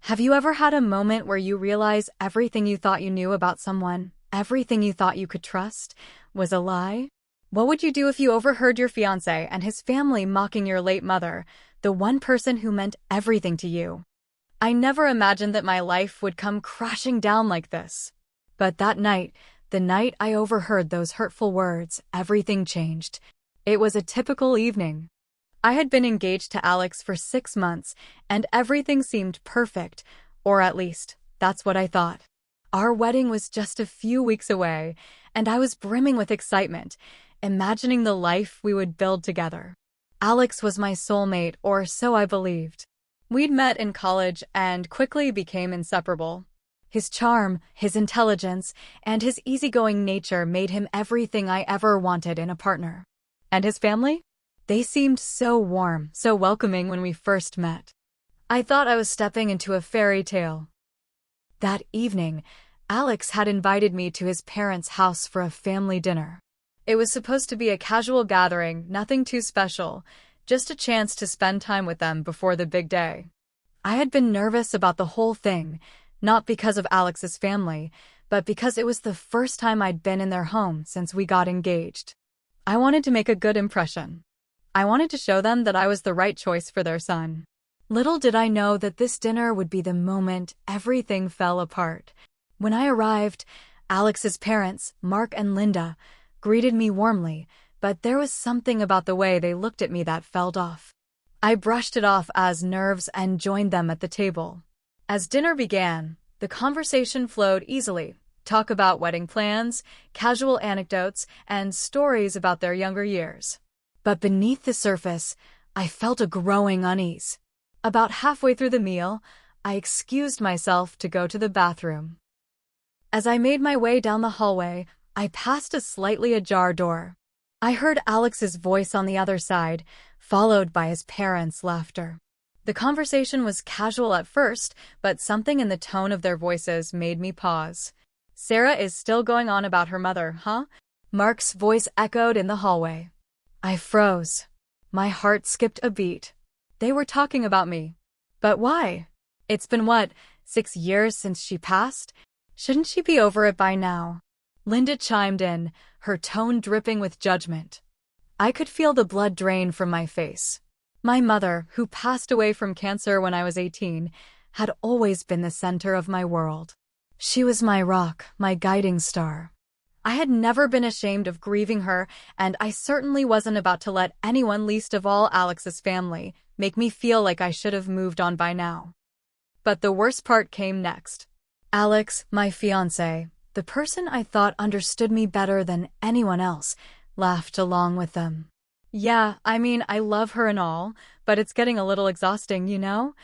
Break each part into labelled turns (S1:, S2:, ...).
S1: Have you ever had a moment where you realize everything you thought you knew about someone, everything you thought you could trust, was a lie? What would you do if you overheard your fiancé and his family mocking your late mother, the one person who meant everything to you? I never imagined that my life would come crashing down like this. But that night, the night I overheard those hurtful words, everything changed. It was a typical evening. I had been engaged to Alex for 6 months, and everything seemed perfect, or at least, that's what I thought. Our wedding was just a few weeks away, and I was brimming with excitement, imagining the life we would build together. Alex was my soulmate, or so I believed. We'd met in college and quickly became inseparable. His charm, his intelligence, and his easygoing nature made him everything I ever wanted in a partner. And his family? They seemed so warm, so welcoming when we first met. I thought I was stepping into a fairy tale. That evening, Alex had invited me to his parents' house for a family dinner. It was supposed to be a casual gathering, nothing too special, just a chance to spend time with them before the big day. I had been nervous about the whole thing, not because of Alex's family, but because it was the first time I'd been in their home since we got engaged. I wanted to make a good impression. I wanted to show them that I was the right choice for their son. Little did I know that this dinner would be the moment everything fell apart. When I arrived, Alex's parents, Mark and Linda, greeted me warmly, but there was something about the way they looked at me that felt off. I brushed it off as nerves and joined them at the table. As dinner began, the conversation flowed easily. Talk about wedding plans, casual anecdotes, and stories about their younger years. But beneath the surface, I felt a growing unease. About halfway through the meal, I excused myself to go to the bathroom. As I made my way down the hallway, I passed a slightly ajar door. I heard Alex's voice on the other side, followed by his parents' laughter. The conversation was casual at first, but something in the tone of their voices made me pause. "Sarah is still going on about her mother, huh?" Mark's voice echoed in the hallway. I froze. My heart skipped a beat. They were talking about me. But why? It's been 6 years since she passed? Shouldn't she be over it by now? Linda chimed in, her tone dripping with judgment. I could feel the blood drain from my face. My mother, who passed away from cancer when I was 18, had always been the center of my world. She was my rock, my guiding star. I had never been ashamed of grieving her, and I certainly wasn't about to let anyone, least of all Alex's family, make me feel like I should have moved on by now. But the worst part came next. Alex, my fiancé, the person I thought understood me better than anyone else, laughed along with them. "Yeah, I love her and all, but it's getting a little exhausting, you know?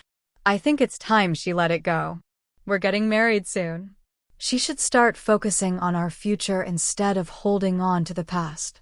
S1: I think it's time she let it go. We're getting married soon. She should start focusing on our future instead of holding on to the past."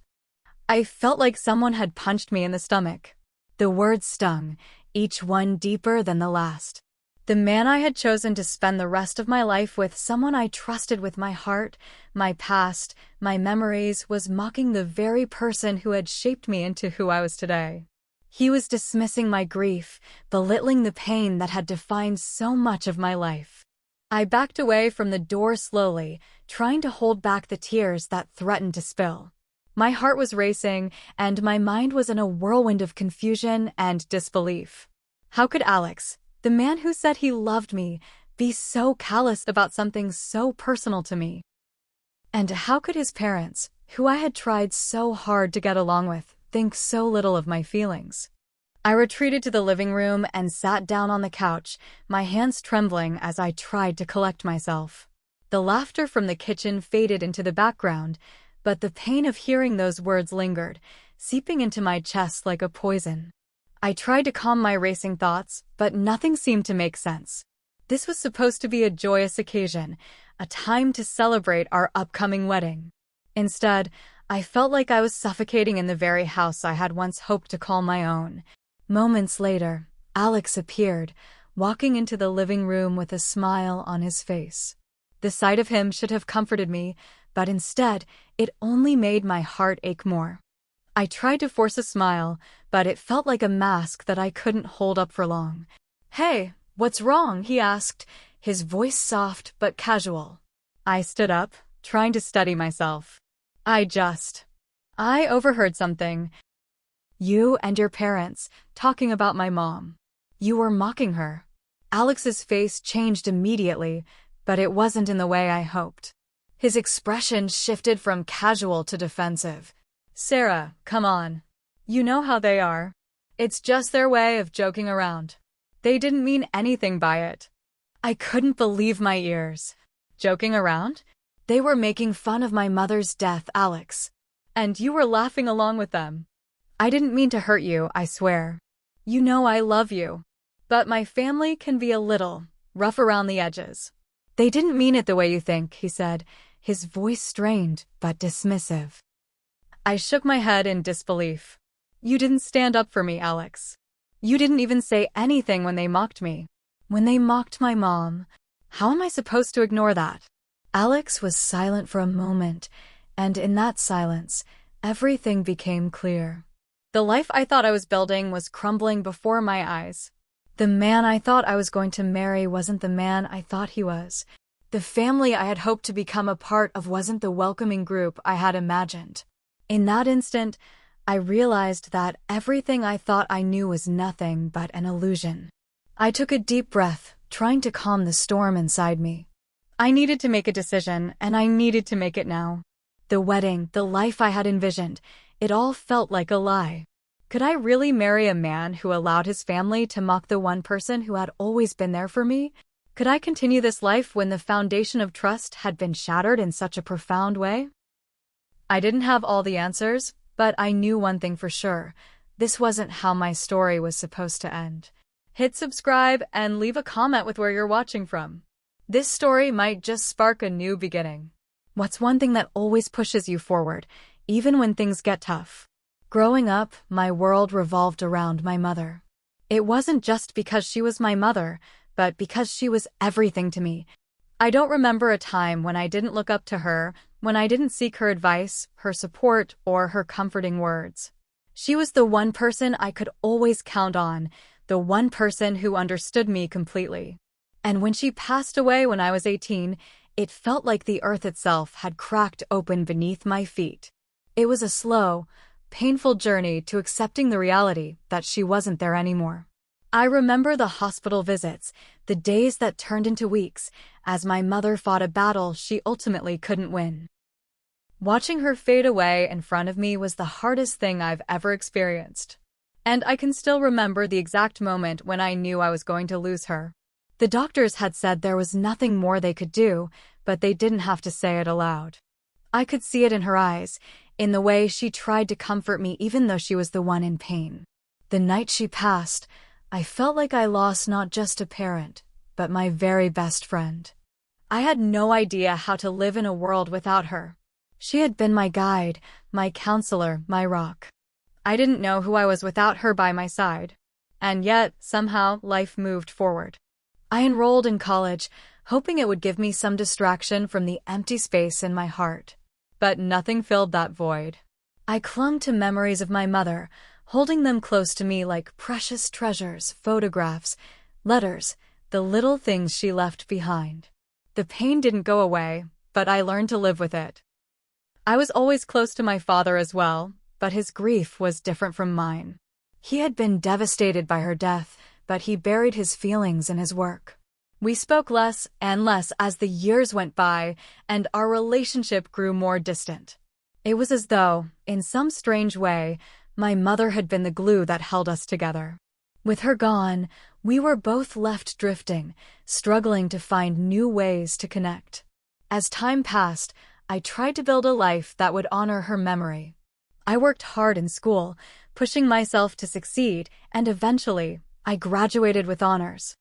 S1: I felt like someone had punched me in the stomach. The words stung, each one deeper than the last. The man I had chosen to spend the rest of my life with, someone I trusted with my heart, my past, my memories, was mocking the very person who had shaped me into who I was today. He was dismissing my grief, belittling the pain that had defined so much of my life. I backed away from the door slowly, trying to hold back the tears that threatened to spill. My heart was racing, and my mind was in a whirlwind of confusion and disbelief. How could Alex, the man who said he loved me, be so callous about something so personal to me? And how could his parents, who I had tried so hard to get along with, think so little of my feelings? I retreated to the living room and sat down on the couch, my hands trembling as I tried to collect myself. The laughter from the kitchen faded into the background, but the pain of hearing those words lingered, seeping into my chest like a poison. I tried to calm my racing thoughts, but nothing seemed to make sense. This was supposed to be a joyous occasion, a time to celebrate our upcoming wedding. Instead, I felt like I was suffocating in the very house I had once hoped to call my own. Moments later, Alex appeared, walking into the living room with a smile on his face. The sight of him should have comforted me, but instead, it only made my heart ache more. I tried to force a smile, but it felt like a mask that I couldn't hold up for long. "Hey, "What's wrong?" he asked, his voice soft but casual. I stood up, trying to steady myself. I overheard something. You and your parents talking about my mom. You were mocking her." Alex's face changed immediately, but it wasn't in the way I hoped. His expression shifted from casual to defensive. "Sarah, come on. You know how they are. It's just their way of joking around. They didn't mean anything by it." I couldn't believe my ears. Joking around? They were making fun of my mother's death, Alex. And you were laughing along with them. "I didn't mean to hurt you, I swear. You know I love you. But my family can be a little rough around the edges." "They didn't mean it the way you think," he said, his voice strained but dismissive. I shook my head in disbelief. "You didn't stand up for me, Alex. You didn't even say anything when they mocked me. When they mocked my mom. How am I supposed to ignore that?" Alex was silent for a moment, and in that silence, everything became clear. The life I thought I was building was crumbling before my eyes. The man I thought I was going to marry wasn't the man I thought he was. The family I had hoped to become a part of wasn't the welcoming group I had imagined. In that instant, I realized that everything I thought I knew was nothing but an illusion. I took a deep breath, trying to calm the storm inside me. I needed to make a decision, and I needed to make it now. The wedding, the life I had envisioned, it all felt like a lie. Could I really marry a man who allowed his family to mock the one person who had always been there for me? Could I continue this life when the foundation of trust had been shattered in such a profound way? I didn't have all the answers, but I knew one thing for sure. This wasn't how my story was supposed to end. Hit subscribe and leave a comment with where you're watching from. This story might just spark a new beginning. What's one thing that always pushes you forward, even when things get tough? Growing up, my world revolved around my mother. It wasn't just because she was my mother, but because she was everything to me. I don't remember a time when I didn't look up to her, when I didn't seek her advice, her support, or her comforting words. She was the one person I could always count on, the one person who understood me completely. And when she passed away when I was 18, it felt like the earth itself had cracked open beneath my feet. It was a slow, painful journey to accepting the reality that she wasn't there anymore. I remember the hospital visits, the days that turned into weeks, as my mother fought a battle she ultimately couldn't win. Watching her fade away in front of me was the hardest thing I've ever experienced. And I can still remember the exact moment when I knew I was going to lose her. The doctors had said there was nothing more they could do, but they didn't have to say it aloud. I could see it in her eyes, in the way she tried to comfort me even though she was the one in pain. The night she passed, I felt like I lost not just a parent, but my very best friend. I had no idea how to live in a world without her. She had been my guide, my counselor, my rock. I didn't know who I was without her by my side. And yet, somehow, life moved forward. I enrolled in college, hoping it would give me some distraction from the empty space in my heart. But nothing filled that void. I clung to memories of my mother, holding them close to me like precious treasures, photographs, letters, the little things she left behind. The pain didn't go away, but I learned to live with it. I was always close to my father as well, but his grief was different from mine. He had been devastated by her death, but he buried his feelings in his work. We spoke less and less as the years went by, and our relationship grew more distant. It was as though, in some strange way, my mother had been the glue that held us together. With her gone, we were both left drifting, struggling to find new ways to connect. As time passed, I tried to build a life that would honor her memory. I worked hard in school, pushing myself to succeed, and eventually, I graduated with honors.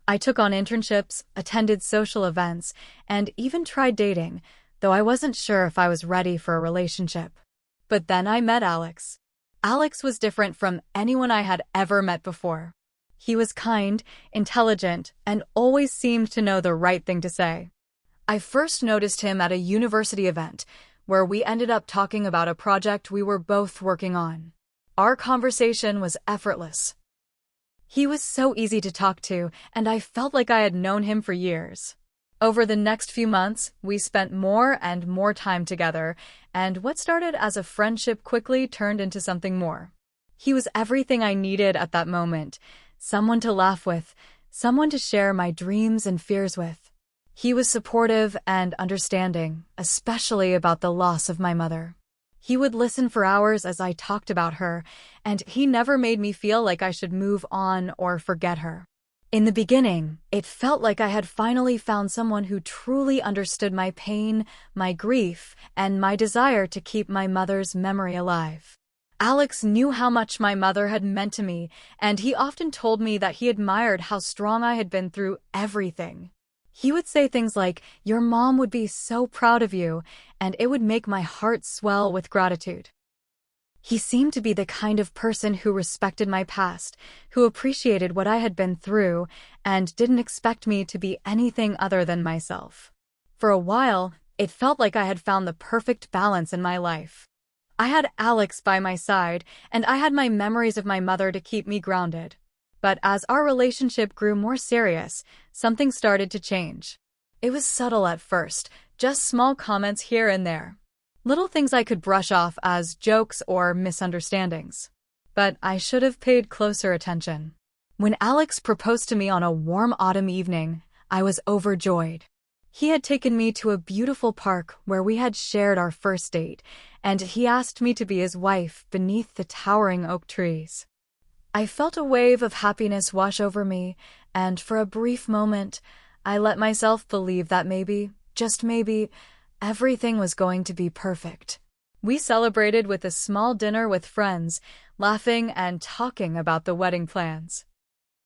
S1: I took on internships, attended social events, and even tried dating, though I wasn't sure if I was ready for a relationship. But then I met Alex. Alex was different from anyone I had ever met before. He was kind, intelligent, and always seemed to know the right thing to say. I first noticed him at a university event, where we ended up talking about a project we were both working on. Our conversation was effortless. He was so easy to talk to, and I felt like I had known him for years. Over the next few months, we spent more and more time together, and what started as a friendship quickly turned into something more. He was everything I needed at that moment, someone to laugh with, someone to share my dreams and fears with. He was supportive and understanding, especially about the loss of my mother. He would listen for hours as I talked about her, and he never made me feel like I should move on or forget her. In the beginning, it felt like I had finally found someone who truly understood my pain, my grief, and my desire to keep my mother's memory alive. Alex knew how much my mother had meant to me, and he often told me that he admired how strong I had been through everything. He would say things like, "Your mom would be so proud of you," and it would make my heart swell with gratitude. He seemed to be the kind of person who respected my past, who appreciated what I had been through, and didn't expect me to be anything other than myself. For a while, it felt like I had found the perfect balance in my life. I had Alex by my side, and I had my memories of my mother to keep me grounded. But as our relationship grew more serious, something started to change. It was subtle at first, just small comments here and there. Little things I could brush off as jokes or misunderstandings. But I should have paid closer attention. When Alex proposed to me on a warm autumn evening, I was overjoyed. He had taken me to a beautiful park where we had shared our first date, and he asked me to be his wife beneath the towering oak trees. I felt a wave of happiness wash over me, and for a brief moment, I let myself believe that maybe, just maybe, everything was going to be perfect. We celebrated with a small dinner with friends, laughing and talking about the wedding plans.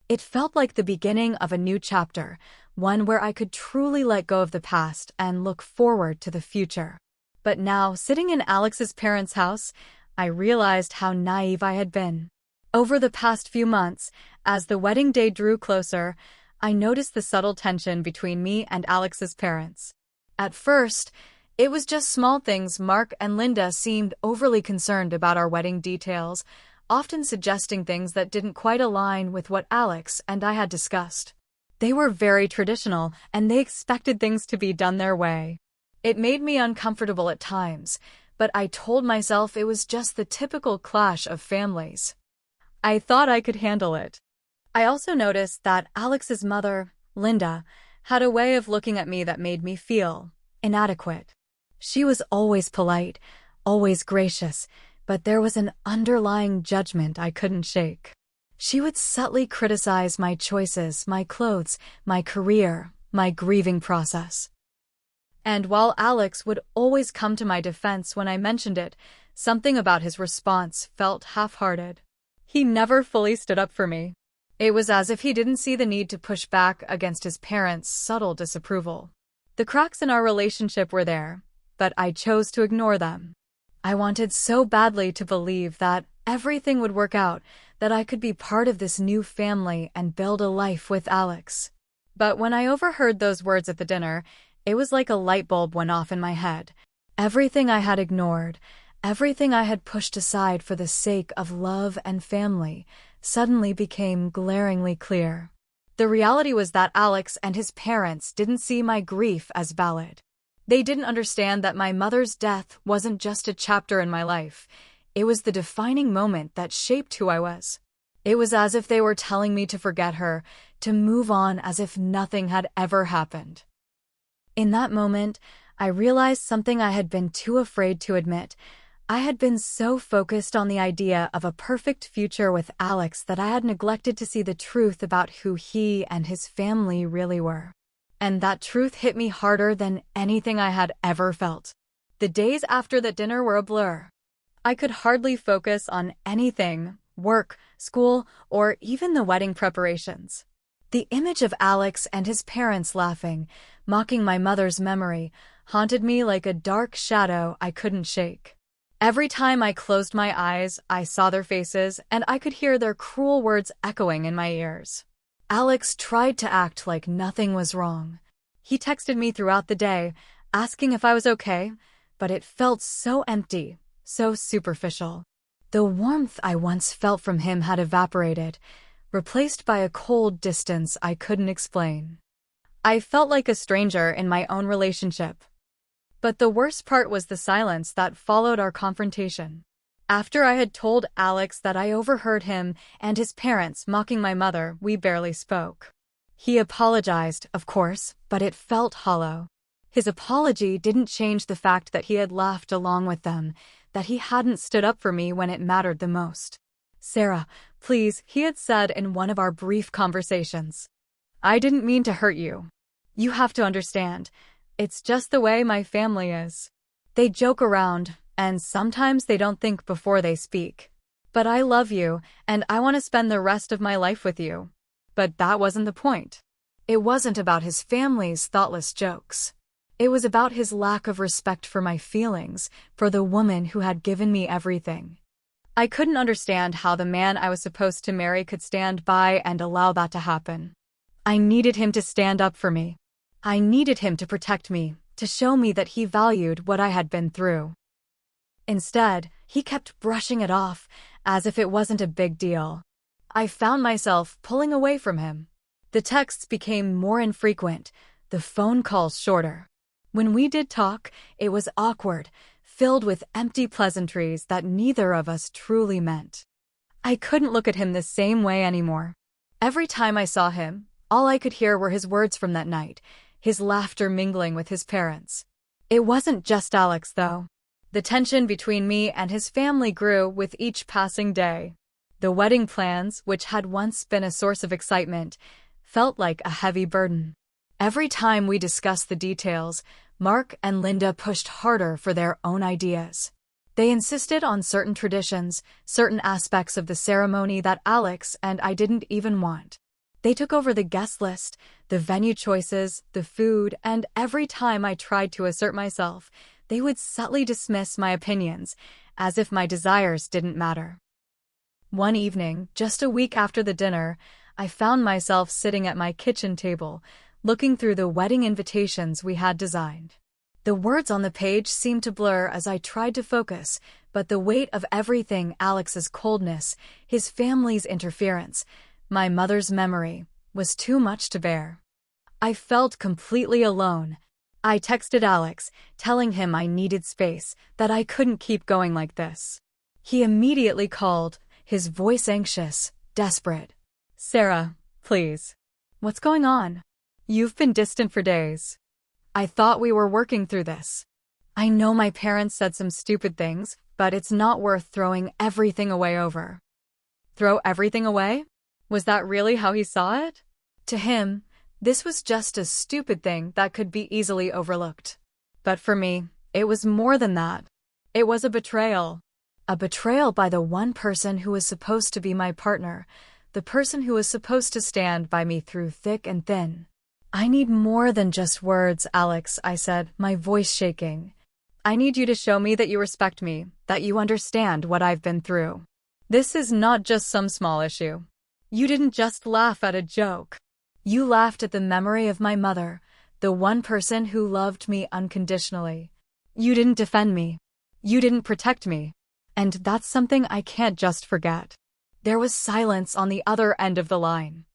S1: It felt like the beginning of a new chapter, one where I could truly let go of the past and look forward to the future. But now, sitting in Alex's parents' house, I realized how naive I had been. Over the past few months, as the wedding day drew closer, I noticed the subtle tension between me and Alex's parents. At first, it was just small things. Mark and Linda seemed overly concerned about our wedding details, often suggesting things that didn't quite align with what Alex and I had discussed. They were very traditional, and they expected things to be done their way. It made me uncomfortable at times, but I told myself it was just the typical clash of families. I thought I could handle it. I also noticed that Alex's mother, Linda, had a way of looking at me that made me feel inadequate. She was always polite, always gracious, but there was an underlying judgment I couldn't shake. She would subtly criticize my choices, my clothes, my career, my grieving process. And while Alex would always come to my defense when I mentioned it, something about his response felt half-hearted. He never fully stood up for me. It was as if he didn't see the need to push back against his parents' subtle disapproval. The cracks in our relationship were there, but I chose to ignore them. I wanted so badly to believe that everything would work out, that I could be part of this new family and build a life with Alex. But when I overheard those words at the dinner, it was like a light bulb went off in my head. Everything I had ignored, everything I had pushed aside for the sake of love and family, suddenly became glaringly clear. The reality was that Alex and his parents didn't see my grief as valid. They didn't understand that my mother's death wasn't just a chapter in my life. It was the defining moment that shaped who I was. It was as if they were telling me to forget her, to move on as if nothing had ever happened. In that moment, I realized something I had been too afraid to admit. I had been so focused on the idea of a perfect future with Alex that I had neglected to see the truth about who he and his family really were. And that truth hit me harder than anything I had ever felt. The days after that dinner were a blur. I could hardly focus on anything, work, school, or even the wedding preparations. The image of Alex and his parents laughing, mocking my mother's memory, haunted me like a dark shadow I couldn't shake. Every time I closed my eyes, I saw their faces, and I could hear their cruel words echoing in my ears. Alex tried to act like nothing was wrong. He texted me throughout the day, asking if I was okay, but it felt so empty, so superficial. The warmth I once felt from him had evaporated, replaced by a cold distance I couldn't explain. I felt like a stranger in my own relationship. But the worst part was the silence that followed our confrontation. After I had told Alex that I overheard him and his parents mocking my mother, we barely spoke. He apologized, of course, but it felt hollow. His apology didn't change the fact that he had laughed along with them, that he hadn't stood up for me when it mattered the most. "Sarah, please," he had said in one of our brief conversations. "I didn't mean to hurt you. You have to understand. It's just the way my family is. They joke around, and sometimes they don't think before they speak. But I love you, and I want to spend the rest of my life with you." But that wasn't the point. It wasn't about his family's thoughtless jokes. It was about his lack of respect for my feelings, for the woman who had given me everything. I couldn't understand how the man I was supposed to marry could stand by and allow that to happen. I needed him to stand up for me. I needed him to protect me, to show me that he valued what I had been through. Instead, he kept brushing it off, as if it wasn't a big deal. I found myself pulling away from him. The texts became more infrequent, the phone calls shorter. When we did talk, it was awkward, filled with empty pleasantries that neither of us truly meant. I couldn't look at him the same way anymore. Every time I saw him, all I could hear were his words from that night, his laughter mingling with his parents. It wasn't just Alex, though. The tension between me and his family grew with each passing day. The wedding plans, which had once been a source of excitement, felt like a heavy burden. Every time we discussed the details, Mark and Linda pushed harder for their own ideas. They insisted on certain traditions, certain aspects of the ceremony that Alex and I didn't even want. They took over the guest list, the venue choices, the food, and every time I tried to assert myself, they would subtly dismiss my opinions, as if my desires didn't matter. One evening, just a week after the dinner, I found myself sitting at my kitchen table, looking through the wedding invitations we had designed. The words on the page seemed to blur as I tried to focus, but the weight of everything, Alex's coldness, his family's interference, my mother's memory, was too much to bear. I felt completely alone. I texted Alex, telling him I needed space, that I couldn't keep going like this. He immediately called, his voice anxious, desperate. "Sarah, please. What's going on? You've been distant for days. I thought we were working through this. I know my parents said some stupid things, but it's not worth throwing everything away over." Throw everything away? Was that really how he saw it? To him, this was just a stupid thing that could be easily overlooked. But for me, it was more than that. It was a betrayal. A betrayal by the one person who was supposed to be my partner, the person who was supposed to stand by me through thick and thin. "I need more than just words, Alex," I said, my voice shaking. "I need you to show me that you respect me, that you understand what I've been through. This is not just some small issue. You didn't just laugh at a joke. You laughed at the memory of my mother, the one person who loved me unconditionally. You didn't defend me. You didn't protect me. And that's something I can't just forget." There was silence on the other end of the line.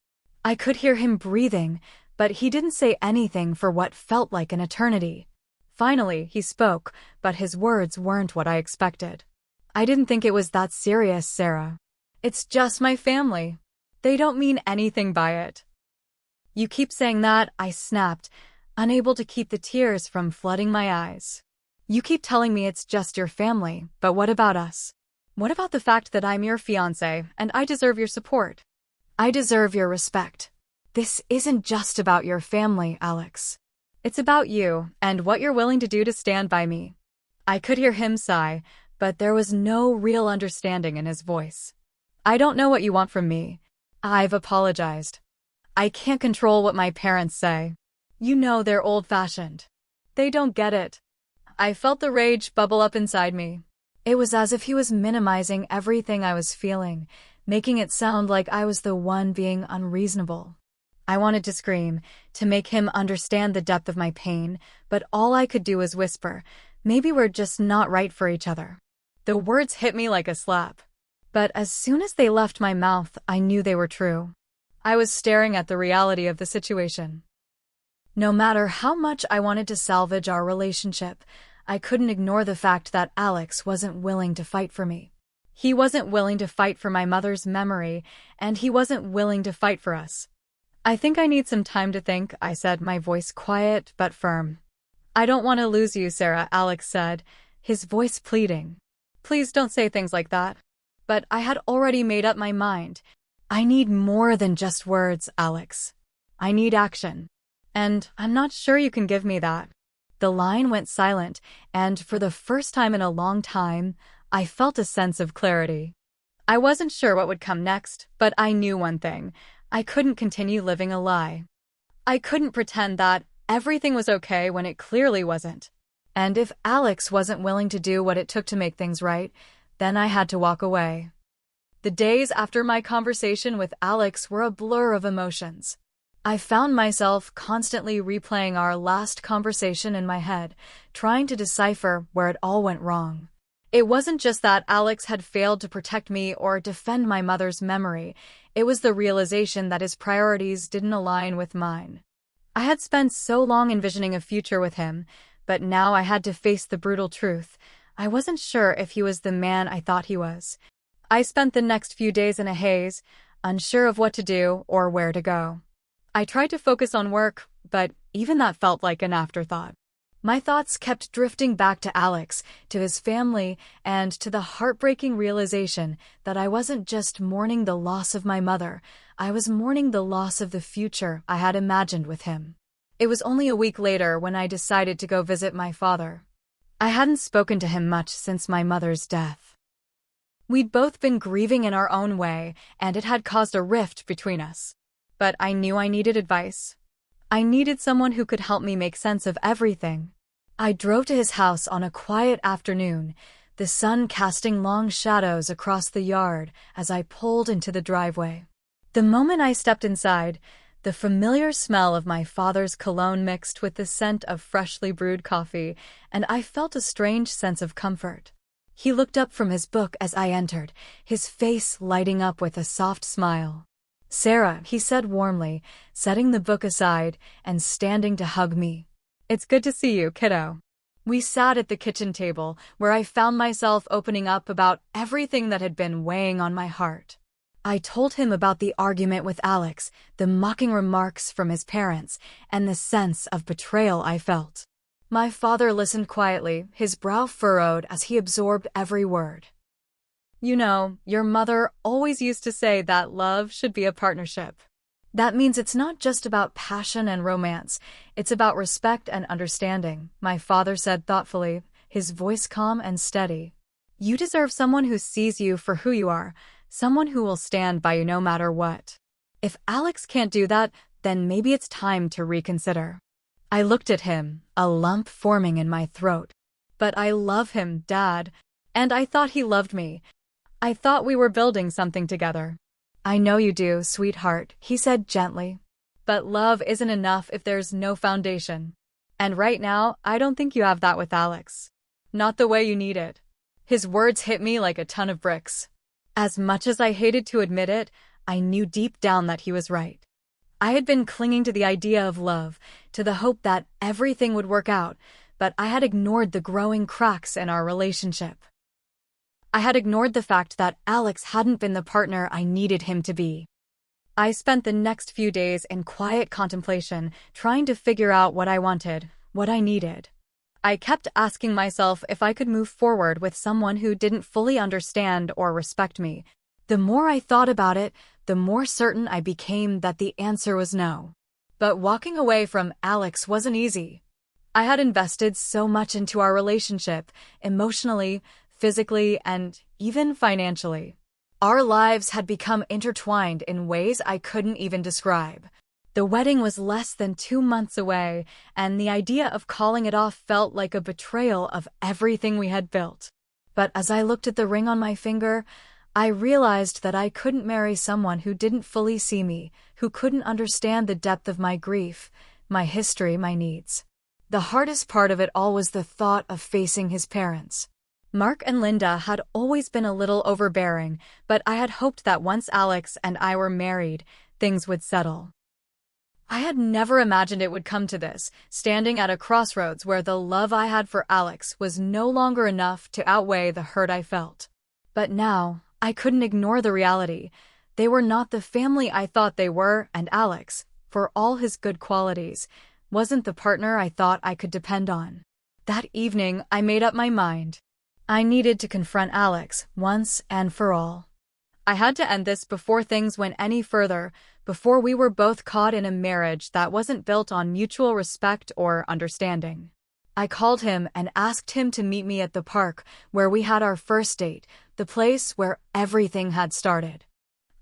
S1: I could hear him breathing, but he didn't say anything for what felt like an eternity. Finally, he spoke, but his words weren't what I expected. "I didn't think it was that serious, Sarah. It's just my family. They don't mean anything by it." "You keep saying that," I snapped, unable to keep the tears from flooding my eyes. "You keep telling me it's just your family, but what about us? What about the fact that I'm your fiancé and I deserve your support? I deserve your respect. This isn't just about your family, Alex. It's about you and what you're willing to do to stand by me." I could hear him sigh, but there was no real understanding in his voice. "I don't know what you want from me. I've apologized. I can't control what my parents say. You know they're old-fashioned. They don't get it." I felt the rage bubble up inside me. It was as if he was minimizing everything I was feeling, making it sound like I was the one being unreasonable. I wanted to scream, to make him understand the depth of my pain, but all I could do was whisper, "Maybe we're just not right for each other." The words hit me like a slap. But as soon as they left my mouth, I knew they were true. I was staring at the reality of the situation. No matter how much I wanted to salvage our relationship, I couldn't ignore the fact that Alex wasn't willing to fight for me. He wasn't willing to fight for my mother's memory, and he wasn't willing to fight for us. I think I need some time to think, I said, my voice quiet but firm. I don't want to lose you, Sarah, Alex said, his voice pleading. Please don't say things like that. But I had already made up my mind. I need more than just words, Alex. I need action. And I'm not sure you can give me that. The line went silent, and for the first time in a long time, I felt a sense of clarity. I wasn't sure what would come next, but I knew one thing. I couldn't continue living a lie. I couldn't pretend that everything was okay when it clearly wasn't. And if Alex wasn't willing to do what it took to make things right, then I had to walk away. The days after my conversation with Alex were a blur of emotions. I found myself constantly replaying our last conversation in my head, trying to decipher where it all went wrong. It wasn't just that Alex had failed to protect me or defend my mother's memory. It was the realization that his priorities didn't align with mine. I had spent so long envisioning a future with him, but now I had to face the brutal truth. I wasn't sure if he was the man I thought he was. I spent the next few days in a haze, unsure of what to do or where to go. I tried to focus on work, but even that felt like an afterthought. My thoughts kept drifting back to Alex, to his family, and to the heartbreaking realization that I wasn't just mourning the loss of my mother, I was mourning the loss of the future I had imagined with him. It was only a week later when I decided to go visit my father. I hadn't spoken to him much since my mother's death. We'd both been grieving in our own way, and it had caused a rift between us. But I knew I needed advice. I needed someone who could help me make sense of everything. I drove to his house on a quiet afternoon, the sun casting long shadows across the yard as I pulled into the driveway. The moment I stepped inside, the familiar smell of my father's cologne mixed with the scent of freshly brewed coffee, and I felt a strange sense of comfort. He looked up from his book as I entered, his face lighting up with a soft smile. "Sarah," he said warmly, setting the book aside and standing to hug me. "It's good to see you, kiddo." We sat at the kitchen table, where I found myself opening up about everything that had been weighing on my heart. I told him about the argument with Alex, the mocking remarks from his parents, and the sense of betrayal I felt. My father listened quietly, his brow furrowed as he absorbed every word. "You know, your mother always used to say that love should be a partnership. That means it's not just about passion and romance, it's about respect and understanding," my father said thoughtfully, his voice calm and steady. "You deserve someone who sees you for who you are, someone who will stand by you no matter what. If Alex can't do that, then maybe it's time to reconsider." I looked at him, a lump forming in my throat. "But I love him, Dad. And I thought he loved me. I thought we were building something together." "I know you do, sweetheart," he said gently. "But love isn't enough if there's no foundation. And right now, I don't think you have that with Alex. Not the way you need it." His words hit me like a ton of bricks. As much as I hated to admit it, I knew deep down that he was right. I had been clinging to the idea of love, to the hope that everything would work out, but I had ignored the growing cracks in our relationship. I had ignored the fact that Alex hadn't been the partner I needed him to be. I spent the next few days in quiet contemplation, trying to figure out what I wanted, what I needed. I kept asking myself if I could move forward with someone who didn't fully understand or respect me. The more I thought about it, the more certain I became that the answer was no. But walking away from Alex wasn't easy. I had invested so much into our relationship, emotionally, physically, and even financially. Our lives had become intertwined in ways I couldn't even describe. The wedding was less than 2 months away, and the idea of calling it off felt like a betrayal of everything we had built. But as I looked at the ring on my finger, I realized that I couldn't marry someone who didn't fully see me, who couldn't understand the depth of my grief, my history, my needs. The hardest part of it all was the thought of facing his parents. Mark and Linda had always been a little overbearing, but I had hoped that once Alex and I were married, things would settle. I had never imagined it would come to this, standing at a crossroads where the love I had for Alex was no longer enough to outweigh the hurt I felt. But now, I couldn't ignore the reality. They were not the family I thought they were, and Alex, for all his good qualities, wasn't the partner I thought I could depend on. That evening, I made up my mind. I needed to confront Alex once and for all. I had to end this before things went any further, before we were both caught in a marriage that wasn't built on mutual respect or understanding. I called him and asked him to meet me at the park where we had our first date, the place where everything had started.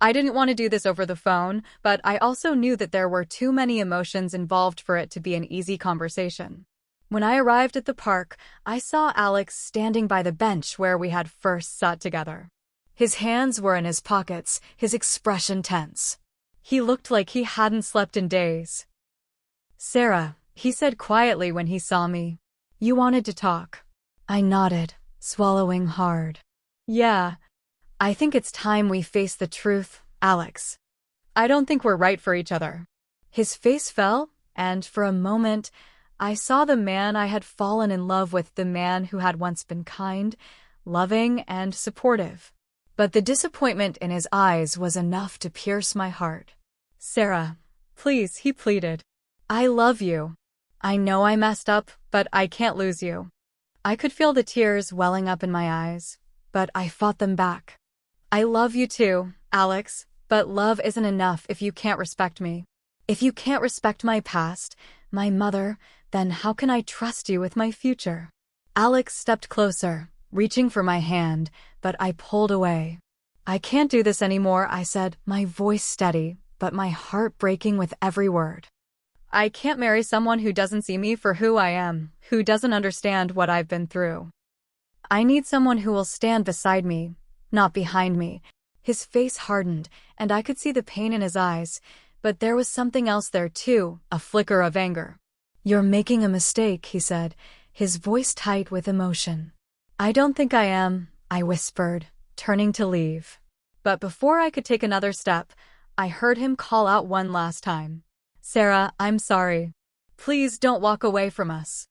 S1: I didn't want to do this over the phone, but I also knew that there were too many emotions involved for it to be an easy conversation. When I arrived at the park, I saw Alex standing by the bench where we had first sat together. His hands were in his pockets, his expression tense. He looked like he hadn't slept in days. "Sarah," he said quietly when he saw me. "You wanted to talk." I nodded, swallowing hard. "Yeah, I think it's time we face the truth, Alex. I don't think we're right for each other." His face fell, and for a moment, I saw the man I had fallen in love with, the man who had once been kind, loving, and supportive. But the disappointment in his eyes was enough to pierce my heart. "Sarah, please," he pleaded. "I love you. I know I messed up, but I can't lose you." I could feel the tears welling up in my eyes, but I fought them back. "I love you too, Alex, but love isn't enough if you can't respect me. If you can't respect my past, my mother, then how can I trust you with my future?" Alex stepped closer, reaching for my hand, but I pulled away. "I can't do this anymore," I said, my voice steady, but my heart breaking with every word. "I can't marry someone who doesn't see me for who I am, who doesn't understand what I've been through. I need someone who will stand beside me, not behind me." His face hardened, and I could see the pain in his eyes, but there was something else there too, a flicker of anger. "You're making a mistake," he said, his voice tight with emotion. "I don't think I am," I whispered, turning to leave. But before I could take another step, I heard him call out one last time. "Sarah, I'm sorry. Please don't walk away from us."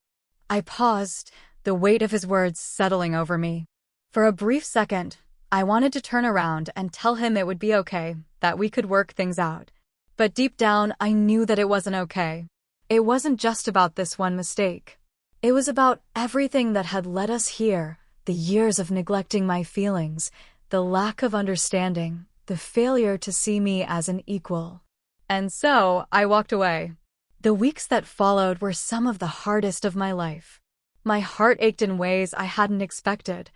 S1: I paused, the weight of his words settling over me. For a brief second, I wanted to turn around and tell him it would be okay, that we could work things out. But deep down, I knew that it wasn't okay. It wasn't just about this one mistake. It was about everything that had led us here, the years of neglecting my feelings, the lack of understanding, the failure to see me as an equal. And so, I walked away. The weeks that followed were some of the hardest of my life. My heart ached in ways I hadn't expected.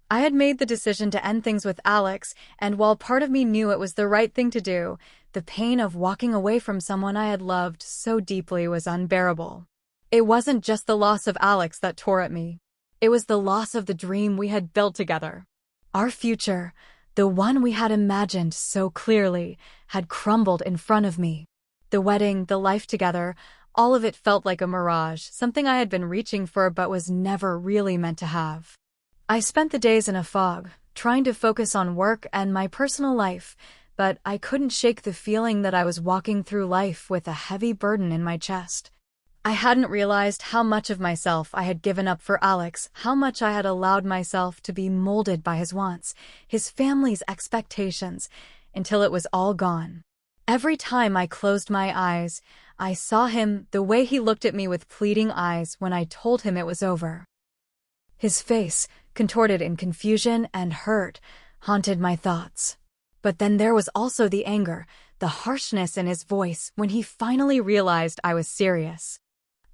S1: I had made the decision to end things with Alex, and while part of me knew it was the right thing to do, the pain of walking away from someone I had loved so deeply was unbearable. It wasn't just the loss of Alex that tore at me. It was the loss of the dream we had built together. Our future, the one we had imagined so clearly, had crumbled in front of me. The wedding, the life together, all of it felt like a mirage, something I had been reaching for but was never really meant to have. I spent the days in a fog, trying to focus on work and my personal life, but I couldn't shake the feeling that I was walking through life with a heavy burden in my chest. I hadn't realized how much of myself I had given up for Alex, how much I had allowed myself to be molded by his wants, his family's expectations, until it was all gone. Every time I closed my eyes, I saw him, the way he looked at me with pleading eyes when I told him it was over. His face, contorted in confusion and hurt, haunted my thoughts. But then there was also the anger, the harshness in his voice when he finally realized I was serious.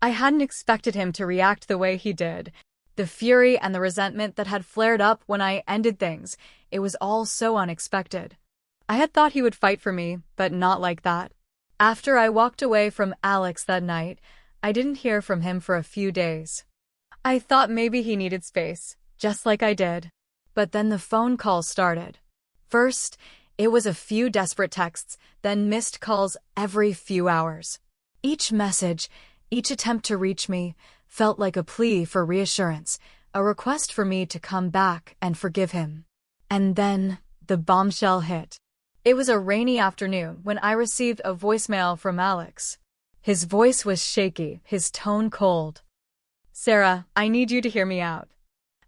S1: I hadn't expected him to react the way he did. The fury and the resentment that had flared up when I ended things, it was all so unexpected. I had thought he would fight for me, but not like that. After I walked away from Alex that night, I didn't hear from him for a few days. I thought maybe he needed space, just like I did. But then the phone calls started. First, it was a few desperate texts, then missed calls every few hours. Each message, each attempt to reach me, felt like a plea for reassurance, a request for me to come back and forgive him. And then the bombshell hit. It was a rainy afternoon when I received a voicemail from Alex. His voice was shaky, his tone cold. "Sarah, I need you to hear me out.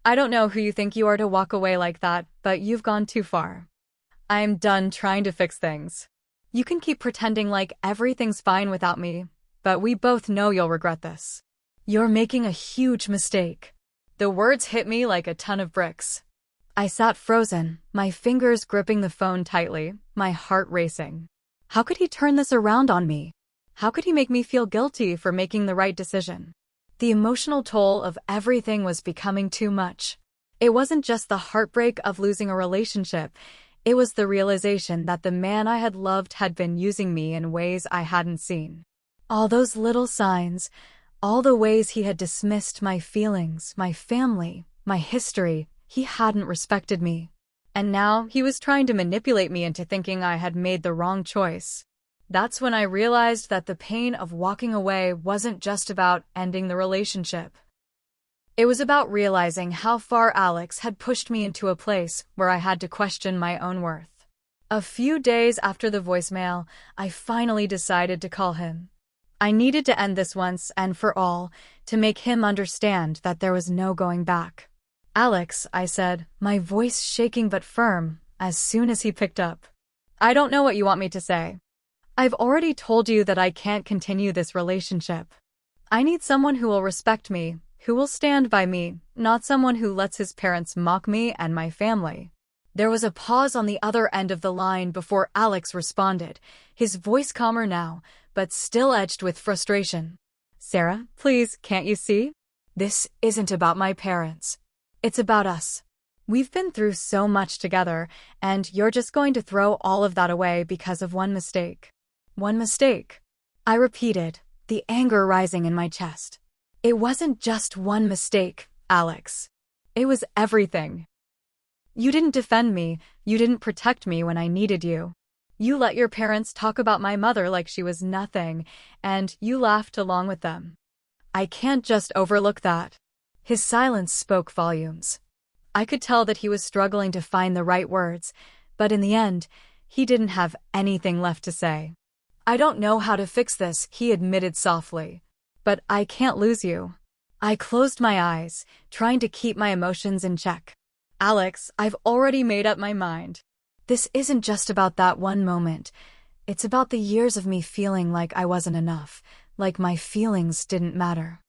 S1: I don't know who you think you are to walk away like that, but you've gone too far. I'm done trying to fix things. You can keep pretending like everything's fine without me, but we both know you'll regret this. You're making a huge mistake." The words hit me like a ton of bricks. I sat frozen, my fingers gripping the phone tightly, my heart racing. How could he turn this around on me? How could he make me feel guilty for making the right decision? The emotional toll of everything was becoming too much. It wasn't just the heartbreak of losing a relationship. It was the realization that the man I had loved had been using me in ways I hadn't seen. All those little signs, all the ways he had dismissed my feelings, my family, my history, he hadn't respected me. And now he was trying to manipulate me into thinking I had made the wrong choice. That's when I realized that the pain of walking away wasn't just about ending the relationship. It was about realizing how far Alex had pushed me into a place where I had to question my own worth. A few days after the voicemail, I finally decided to call him. I needed to end this once and for all, to make him understand that there was no going back. "Alex," I said, my voice shaking but firm, as soon as he picked up. "I don't know what you want me to say. I've already told you that I can't continue this relationship. I need someone who will respect me, who will stand by me, not someone who lets his parents mock me and my family." There was a pause on the other end of the line before Alex responded, his voice calmer now, but still edged with frustration. "Sarah, please, can't you see? This isn't about my parents. It's about us. We've been through so much together, and you're just going to throw all of that away because of one mistake." "One mistake?" I repeated, the anger rising in my chest. "It wasn't just one mistake, Alex. It was everything. You didn't defend me, you didn't protect me when I needed you. You let your parents talk about my mother like she was nothing, and you laughed along with them. I can't just overlook that." His silence spoke volumes. I could tell that he was struggling to find the right words, but in the end, he didn't have anything left to say. "I don't know how to fix this," he admitted softly. "But I can't lose you." I closed my eyes, trying to keep my emotions in check. "Alex, I've already made up my mind. This isn't just about that one moment. It's about the years of me feeling like I wasn't enough, like my feelings didn't matter.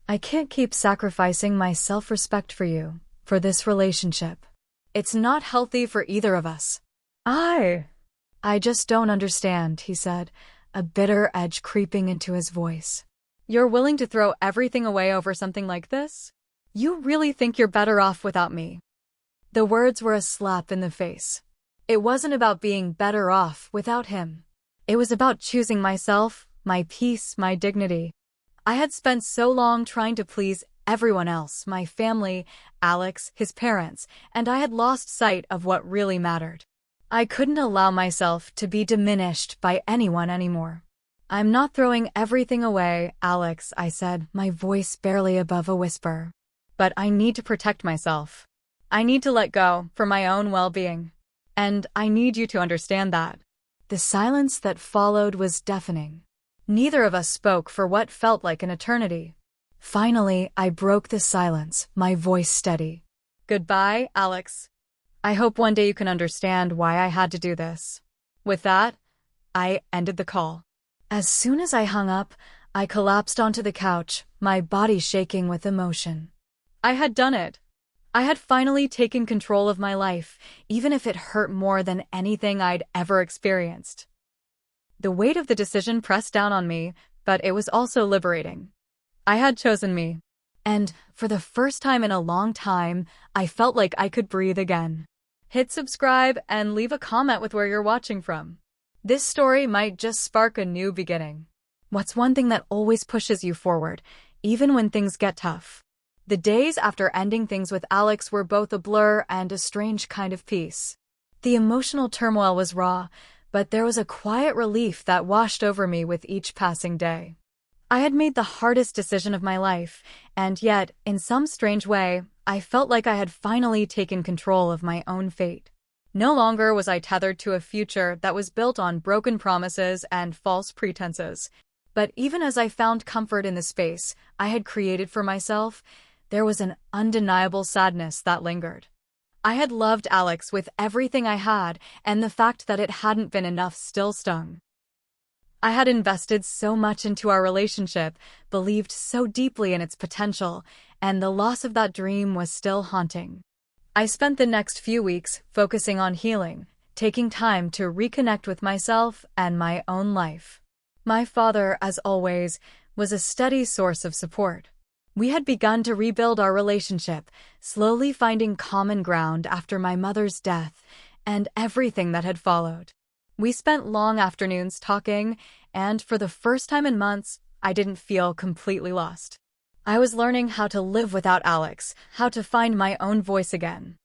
S1: I can't keep sacrificing my self-respect for you, for this relationship. It's not healthy for either of us." I just don't understand," he said, a bitter edge creeping into his voice. "You're willing to throw everything away over something like this? You really think you're better off without me?" The words were a slap in the face. It wasn't about being better off without him. It was about choosing myself, my peace, my dignity. I had spent so long trying to please everyone else, my family, Alex, his parents, and I had lost sight of what really mattered. I couldn't allow myself to be diminished by anyone anymore. "I'm not throwing everything away, Alex," I said, my voice barely above a whisper. "But I need to protect myself. I need to let go for my own well-being. And I need you to understand that." The silence that followed was deafening. Neither of us spoke for what felt like an eternity. Finally, I broke the silence, my voice steady. "Goodbye, Alex. I hope one day you can understand why I had to do this." With that, I ended the call. As soon as I hung up, I collapsed onto the couch, my body shaking with emotion. I had done it. I had finally taken control of my life, even if it hurt more than anything I'd ever experienced. The weight of the decision pressed down on me, but it was also liberating. I had chosen me. And, for the first time in a long time, I felt like I could breathe again. Hit subscribe and leave a comment with where you're watching from. This story might just spark a new beginning. What's one thing that always pushes you forward, even when things get tough? The days after ending things with Alex were both a blur and a strange kind of peace. The emotional turmoil was raw, but there was a quiet relief that washed over me with each passing day. I had made the hardest decision of my life, and yet, in some strange way, I felt like I had finally taken control of my own fate. No longer was I tethered to a future that was built on broken promises and false pretenses. But even as I found comfort in the space I had created for myself, there was an undeniable sadness that lingered. I had loved Alex with everything I had, and the fact that it hadn't been enough still stung. I had invested so much into our relationship, believed so deeply in its potential, and the loss of that dream was still haunting. I spent the next few weeks focusing on healing, taking time to reconnect with myself and my own life. My father, as always, was a steady source of support. We had begun to rebuild our relationship, slowly finding common ground after my mother's death and everything that had followed. We spent long afternoons talking, and for the first time in months, I didn't feel completely lost. I was learning how to live without Alex, how to find my own voice again.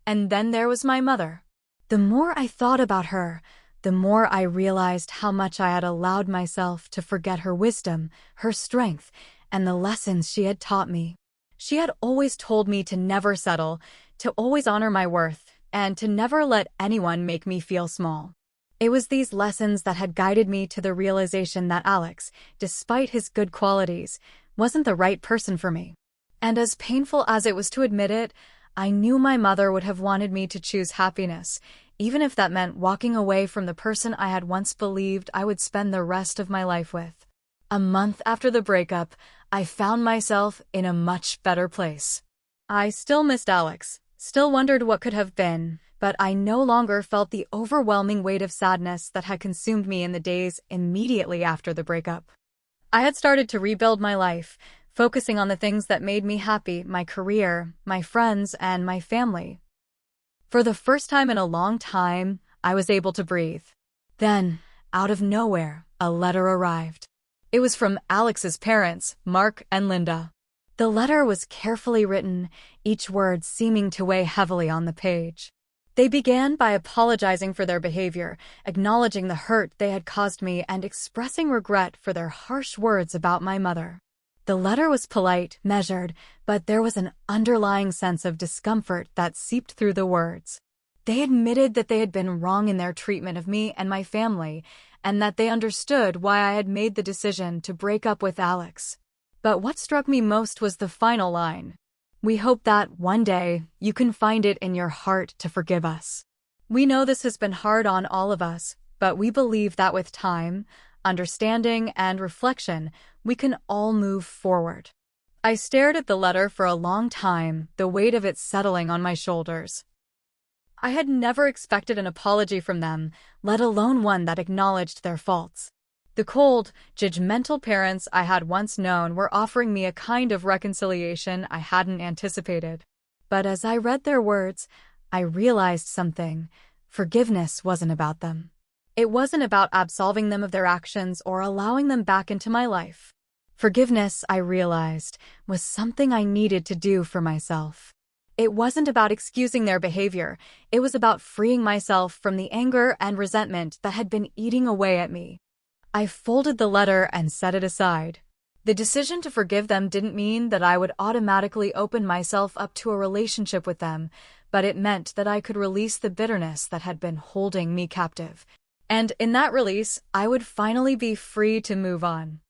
S1: And then there was my mother. The more I thought about her, the more I realized how much I had allowed myself to forget her wisdom, her strength, and the lessons she had taught me. She had always told me to never settle, to always honor my worth, and to never let anyone make me feel small. It was these lessons that had guided me to the realization that Alex, despite his good qualities, wasn't the right person for me. And as painful as it was to admit it, I knew my mother would have wanted me to choose happiness, even if that meant walking away from the person I had once believed I would spend the rest of my life with. A month after the breakup, I found myself in a much better place. I still missed Alex, still wondered what could have been, but I no longer felt the overwhelming weight of sadness that had consumed me in the days immediately after the breakup. I had started to rebuild my life, focusing on the things that made me happy, my career, my friends, and my family. For the first time in a long time, I was able to breathe. Then, out of nowhere, a letter arrived. It was from Alex's parents, Mark and Linda. The letter was carefully written, each word seeming to weigh heavily on the page. They began by apologizing for their behavior, acknowledging the hurt they had caused me, and expressing regret for their harsh words about my mother. The letter was polite, measured, but there was an underlying sense of discomfort that seeped through the words. They admitted that they had been wrong in their treatment of me and my family, and that they understood why I had made the decision to break up with Alex. But what struck me most was the final line. We hope that, one day, you can find it in your heart to forgive us. We know this has been hard on all of us, but we believe that with time, understanding, and reflection, we can all move forward. I stared at the letter for a long time, the weight of it settling on my shoulders. I had never expected an apology from them, let alone one that acknowledged their faults. The cold, judgmental parents I had once known were offering me a kind of reconciliation I hadn't anticipated. But as I read their words, I realized something. Forgiveness wasn't about them. It wasn't about absolving them of their actions or allowing them back into my life. Forgiveness, I realized, was something I needed to do for myself. It wasn't about excusing their behavior. It was about freeing myself from the anger and resentment that had been eating away at me. I folded the letter and set it aside. The decision to forgive them didn't mean that I would automatically open myself up to a relationship with them, but it meant that I could release the bitterness that had been holding me captive. And in that release, I would finally be free to move on.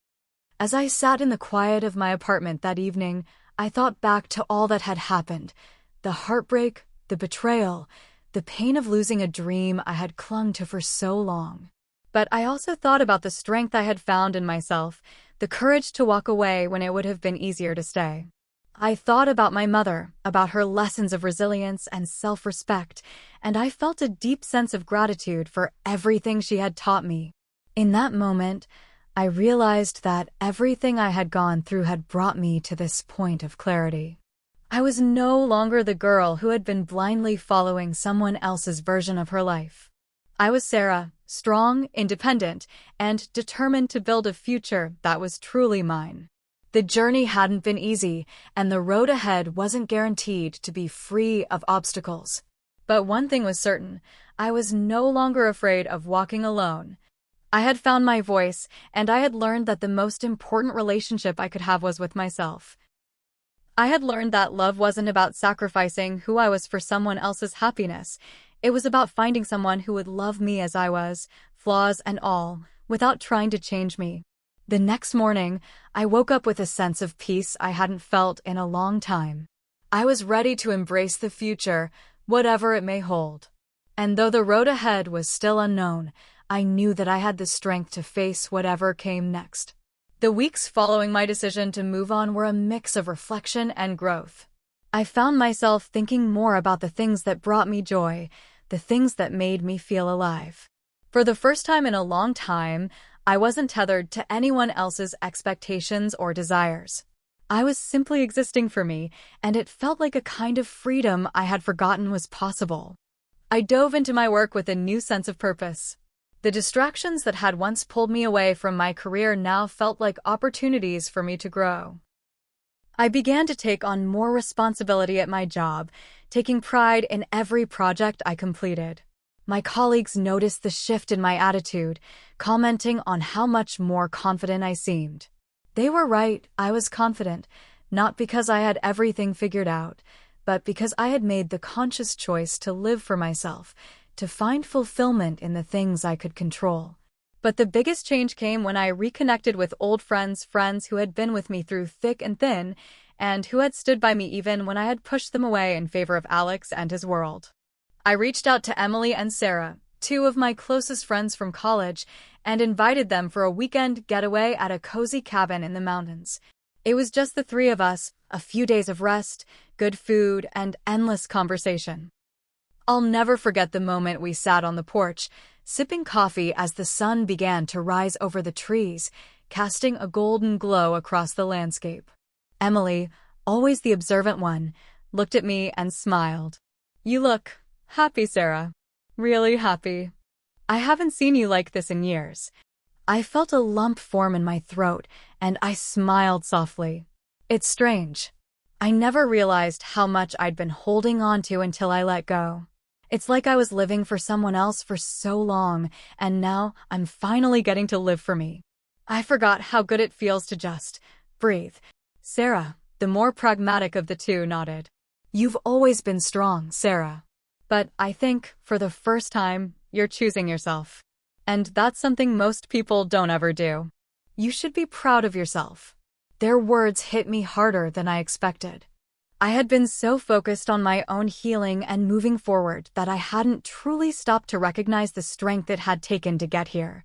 S1: As I sat in the quiet of my apartment that evening, I thought back to all that had happened. The heartbreak, the betrayal, the pain of losing a dream I had clung to for so long. But I also thought about the strength I had found in myself, the courage to walk away when it would have been easier to stay. I thought about my mother, about her lessons of resilience and self-respect, and I felt a deep sense of gratitude for everything she had taught me. In that moment, I realized that everything I had gone through had brought me to this point of clarity. I was no longer the girl who had been blindly following someone else's version of her life. I was Sarah, strong, independent, and determined to build a future that was truly mine. The journey hadn't been easy, and the road ahead wasn't guaranteed to be free of obstacles. But one thing was certain, I was no longer afraid of walking alone. I had found my voice, and I had learned that the most important relationship I could have was with myself. I had learned that love wasn't about sacrificing who I was for someone else's happiness. It was about finding someone who would love me as I was, flaws and all, without trying to change me. The next morning, I woke up with a sense of peace I hadn't felt in a long time. I was ready to embrace the future, whatever it may hold. And though the road ahead was still unknown, I knew that I had the strength to face whatever came next. The weeks following my decision to move on were a mix of reflection and growth. I found myself thinking more about the things that brought me joy, the things that made me feel alive. For the first time in a long time, I wasn't tethered to anyone else's expectations or desires. I was simply existing for me, and it felt like a kind of freedom I had forgotten was possible. I dove into my work with a new sense of purpose. The distractions that had once pulled me away from my career now felt like opportunities for me to grow. I began to take on more responsibility at my job, taking pride in every project I completed. My colleagues noticed the shift in my attitude, commenting on how much more confident I seemed. They were right, I was confident, not because I had everything figured out, but because I had made the conscious choice to live for myself, to find fulfillment in the things I could control. But the biggest change came when I reconnected with old friends who had been with me through thick and thin, and who had stood by me even when I had pushed them away in favor of Alex and his world. I reached out to Emily and Sarah, two of my closest friends from college, and invited them for a weekend getaway at a cozy cabin in the mountains. It was just the three of us, a few days of rest, good food, and endless conversation. I'll never forget the moment we sat on the porch, sipping coffee as the sun began to rise over the trees, casting a golden glow across the landscape. Emily, always the observant one, looked at me and smiled. "You look happy, Sarah. Really happy. I haven't seen you like this in years." I felt a lump form in my throat, and I smiled softly. It's strange. I never realized how much I'd been holding on to until I let go. It's like I was living for someone else for so long, and now I'm finally getting to live for me. I forgot how good it feels to just breathe. Sarah, the more pragmatic of the two, nodded. "You've always been strong, Sarah. But I think, for the first time, you're choosing yourself. And that's something most people don't ever do. You should be proud of yourself." Their words hit me harder than I expected. I had been so focused on my own healing and moving forward that I hadn't truly stopped to recognize the strength it had taken to get here.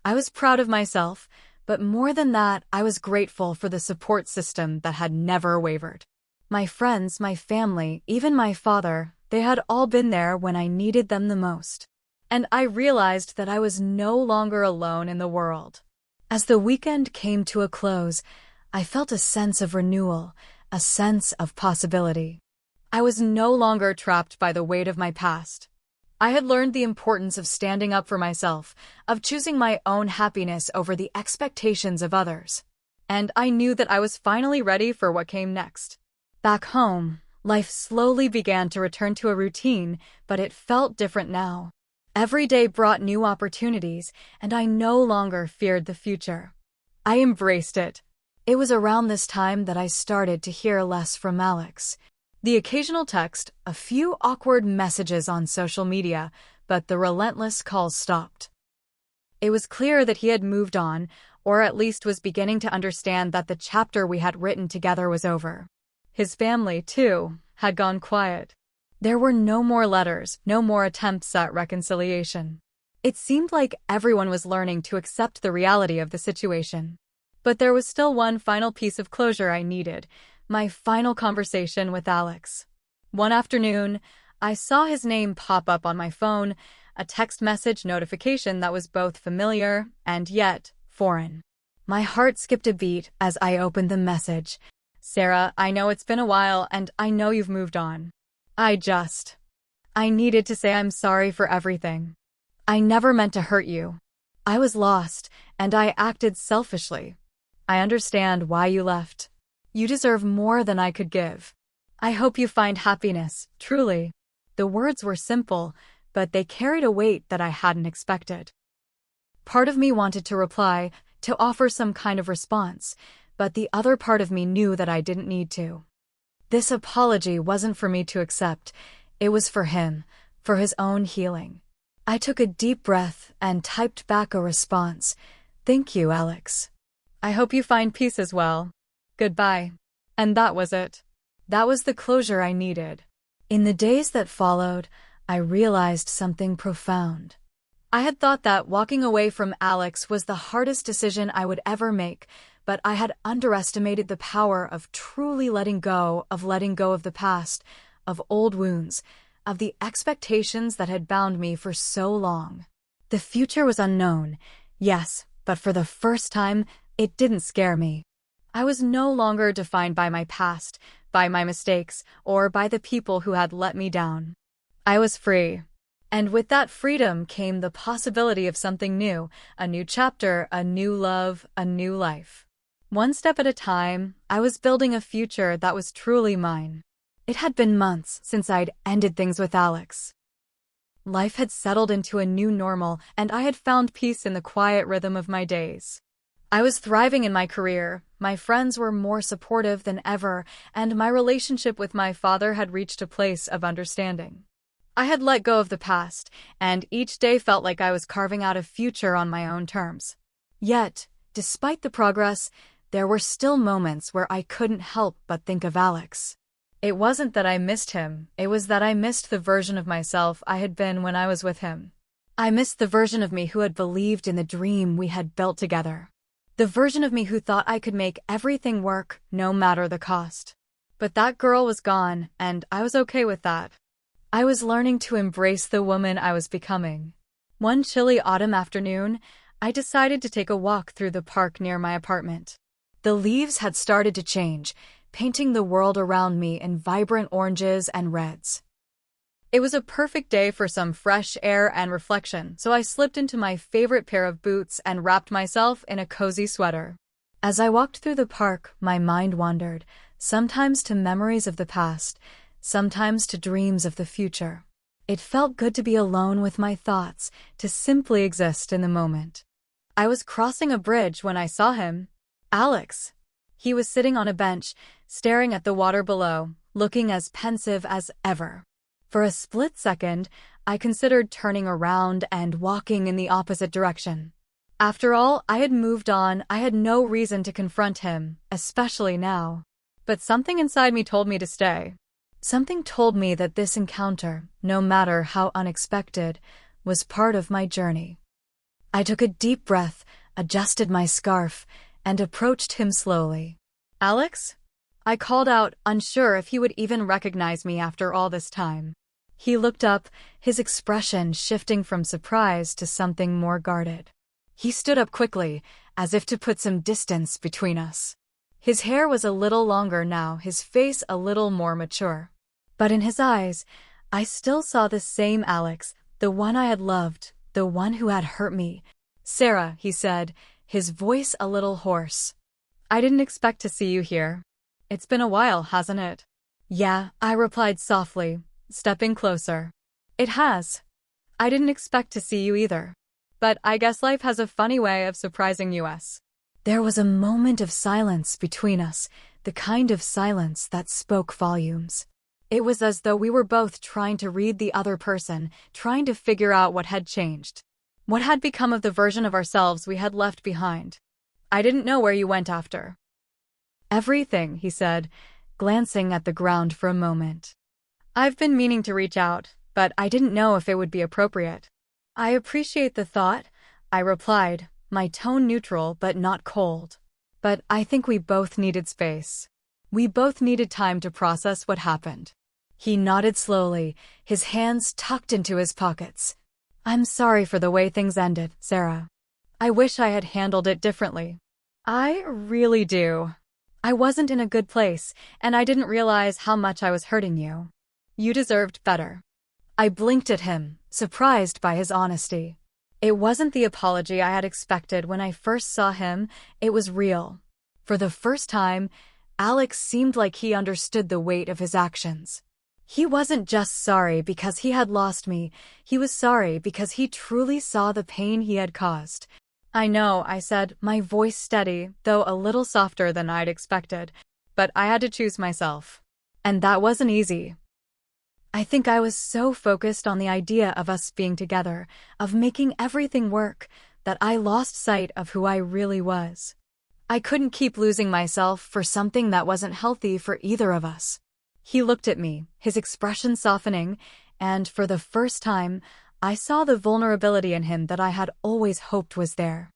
S1: I was proud of myself, but more than that, I was grateful for the support system that had never wavered. My friends, my family, even my father, they had all been there when I needed them the most. And I realized that I was no longer alone in the world. As the weekend came to a close, I felt a sense of renewal, a sense of possibility. I was no longer trapped by the weight of my past. I had learned the importance of standing up for myself, of choosing my own happiness over the expectations of others. And I knew that I was finally ready for what came next. Back home, life slowly began to return to a routine, but it felt different now. Every day brought new opportunities, and I no longer feared the future. I embraced it. It was around this time that I started to hear less from Alex. The occasional text, a few awkward messages on social media, but the relentless calls stopped. It was clear that he had moved on, or at least was beginning to understand that the chapter we had written together was over. His family, too, had gone quiet. There were no more letters, no more attempts at reconciliation. It seemed like everyone was learning to accept the reality of the situation. But there was still one final piece of closure I needed, my final conversation with Alex. One afternoon, I saw his name pop up on my phone, a text message notification that was both familiar and yet foreign. My heart skipped a beat as I opened the message. "Sarah, I know it's been a while and I know you've moved on. I needed to say I'm sorry for everything. I never meant to hurt you. I was lost, and I acted selfishly. I understand why you left. You deserve more than I could give. I hope you find happiness, truly." The words were simple, but they carried a weight that I hadn't expected. Part of me wanted to reply, to offer some kind of response, but the other part of me knew that I didn't need to. This apology wasn't for me to accept, it was for him, for his own healing. I took a deep breath and typed back a response. Thank you, Alex. I hope you find peace as well. Goodbye. And that was it. That was the closure I needed. In the days that followed, I realized something profound. I had thought that walking away from Alex was the hardest decision I would ever make, but I had underestimated the power of truly letting go of the past, of old wounds, of the expectations that had bound me for so long. The future was unknown, yes, but for the first time, it didn't scare me. I was no longer defined by my past, by my mistakes, or by the people who had let me down. I was free. And with that freedom came the possibility of something new, a new chapter, a new love, a new life. One step at a time, I was building a future that was truly mine. It had been months since I'd ended things with Alex. Life had settled into a new normal, and I had found peace in the quiet rhythm of my days. I was thriving in my career, my friends were more supportive than ever, and my relationship with my father had reached a place of understanding. I had let go of the past, and each day felt like I was carving out a future on my own terms. Yet, despite the progress, there were still moments where I couldn't help but think of Alex. It wasn't that I missed him, it was that I missed the version of myself I had been when I was with him. I missed the version of me who had believed in the dream we had built together. The version of me who thought I could make everything work, no matter the cost. But that girl was gone, and I was okay with that. I was learning to embrace the woman I was becoming. One chilly autumn afternoon, I decided to take a walk through the park near my apartment. The leaves had started to change, painting the world around me in vibrant oranges and reds. It was a perfect day for some fresh air and reflection, so I slipped into my favorite pair of boots and wrapped myself in a cozy sweater. As I walked through the park, my mind wandered, sometimes to memories of the past, sometimes to dreams of the future. It felt good to be alone with my thoughts, to simply exist in the moment. I was crossing a bridge when I saw him. Alex. He was sitting on a bench, staring at the water below, looking as pensive as ever. For a split second, I considered turning around and walking in the opposite direction. After all, I had moved on, I had no reason to confront him, especially now. But something inside me told me to stay. Something told me that this encounter, no matter how unexpected, was part of my journey. I took a deep breath, adjusted my scarf, and approached him slowly. Alex? I called out, unsure if he would even recognize me after all this time. He looked up, his expression shifting from surprise to something more guarded. He stood up quickly, as if to put some distance between us. His hair was a little longer now, his face a little more mature. But in his eyes, I still saw the same Alex, the one I had loved, the one who had hurt me. Sarah, he said, his voice a little hoarse. I didn't expect to see you here. It's been a while, hasn't it? Yeah, I replied softly, stepping closer. It has. I didn't expect to see you either. But I guess life has a funny way of surprising us. There was a moment of silence between us, the kind of silence that spoke volumes. It was as though we were both trying to read the other person, trying to figure out what had changed. What had become of the version of ourselves we had left behind? I didn't know where you went after. Everything, he said, glancing at the ground for a moment. I've been meaning to reach out, but I didn't know if it would be appropriate. I appreciate the thought, I replied, my tone neutral but not cold. But I think we both needed space. We both needed time to process what happened. He nodded slowly, his hands tucked into his pockets. I'm sorry for the way things ended, Sarah. I wish I had handled it differently. I really do. I wasn't in a good place, and I didn't realize how much I was hurting you. You deserved better. I blinked at him, surprised by his honesty. It wasn't the apology I had expected when I first saw him, it was real. For the first time, Alex seemed like he understood the weight of his actions. He wasn't just sorry because he had lost me, he was sorry because he truly saw the pain he had caused. I know, I said, my voice steady, though a little softer than I'd expected, but I had to choose myself. And that wasn't easy. I think I was so focused on the idea of us being together, of making everything work, that I lost sight of who I really was. I couldn't keep losing myself for something that wasn't healthy for either of us. He looked at me, his expression softening, and for the first time, I saw the vulnerability in him that I had always hoped was there.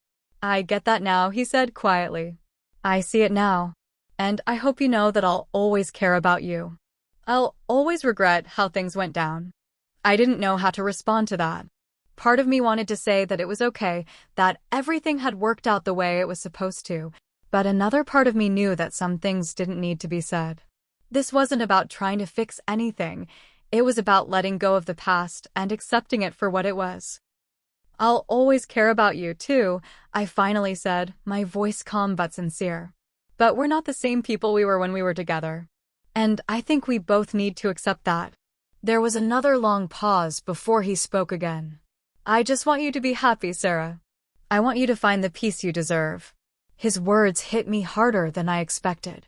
S1: I get that now, he said quietly. I see it now. And I hope you know that I'll always care about you. I'll always regret how things went down. I didn't know how to respond to that. Part of me wanted to say that it was okay, that everything had worked out the way it was supposed to, but another part of me knew that some things didn't need to be said. This wasn't about trying to fix anything. It was about letting go of the past and accepting it for what it was. I'll always care about you, too, I finally said, my voice calm but sincere. But we're not the same people we were when we were together. And I think we both need to accept that. There was another long pause before he spoke again. I just want you to be happy, Sarah. I want you to find the peace you deserve. His words hit me harder than I expected.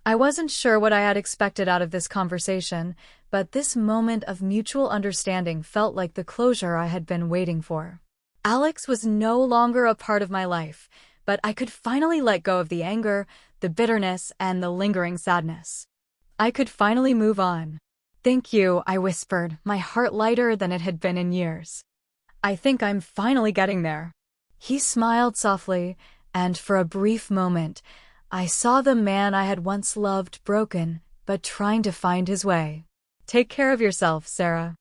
S1: I wasn't sure what I had expected out of this conversation, but this moment of mutual understanding felt like the closure I had been waiting for. Alex was no longer a part of my life, but I could finally let go of the anger, the bitterness, and the lingering sadness. I could finally move on. Thank you, I whispered, my heart lighter than it had been in years. I think I'm finally getting there. He smiled softly, and for a brief moment, I saw the man I had once loved broken, but trying to find his way. Take care of yourself, Sarah.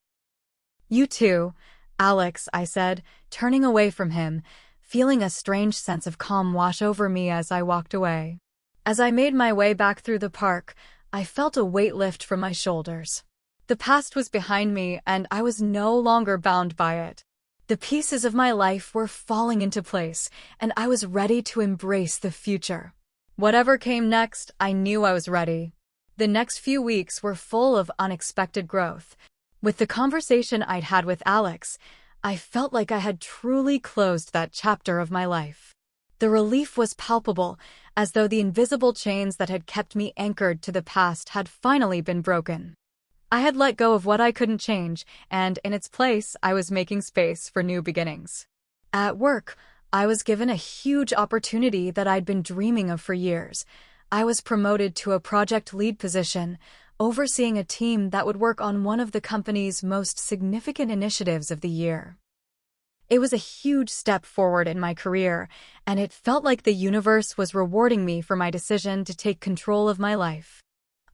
S1: You too, Alex, I said, turning away from him, feeling a strange sense of calm wash over me as I walked away. As I made my way back through the park, I felt a weight lift from my shoulders. The past was behind me, and I was no longer bound by it. The pieces of my life were falling into place, and I was ready to embrace the future. Whatever came next, I knew I was ready. The next few weeks were full of unexpected growth. With the conversation I'd had with Alex, I felt like I had truly closed that chapter of my life. The relief was palpable, as though the invisible chains that had kept me anchored to the past had finally been broken. I had let go of what I couldn't change, and in its place, I was making space for new beginnings. At work, I was given a huge opportunity that I'd been dreaming of for years. I was promoted to a project lead position, overseeing a team that would work on one of the company's most significant initiatives of the year. It was a huge step forward in my career, and it felt like the universe was rewarding me for my decision to take control of my life.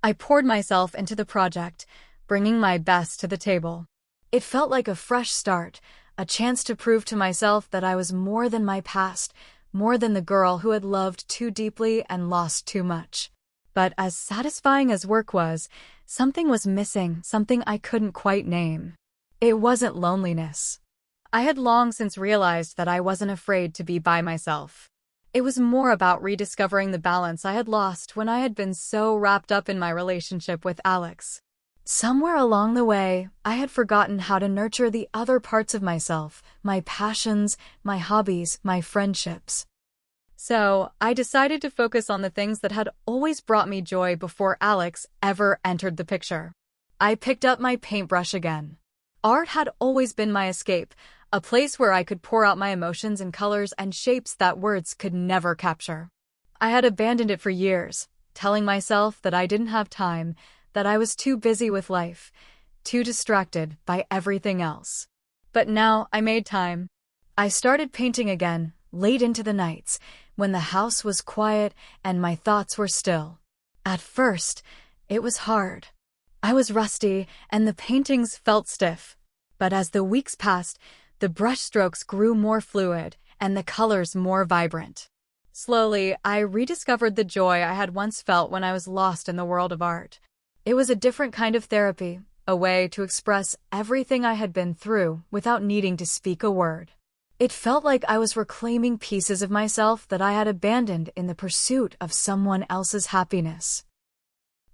S1: I poured myself into the project, bringing my best to the table. It felt like a fresh start, a chance to prove to myself that I was more than my past, more than the girl who had loved too deeply and lost too much. But as satisfying as work was, something was missing, something I couldn't quite name. It wasn't loneliness. I had long since realized that I wasn't afraid to be by myself. It was more about rediscovering the balance I had lost when I had been so wrapped up in my relationship with Alex. Somewhere along the way, I had forgotten how to nurture the other parts of myself, my passions, my hobbies, my friendships. So, I decided to focus on the things that had always brought me joy before Alex ever entered the picture. I picked up my paintbrush again. Art had always been my escape, a place where I could pour out my emotions in colors and shapes that words could never capture. I had abandoned it for years, telling myself that I didn't have time, that I was too busy with life, too distracted by everything else. But now I made time. I started painting again, late into the nights, when the house was quiet and my thoughts were still. At first, it was hard. I was rusty and the paintings felt stiff. But as the weeks passed, the brushstrokes grew more fluid and the colors more vibrant. Slowly, I rediscovered the joy I had once felt when I was lost in the world of art. It was a different kind of therapy, a way to express everything I had been through without needing to speak a word. It felt like I was reclaiming pieces of myself that I had abandoned in the pursuit of someone else's happiness.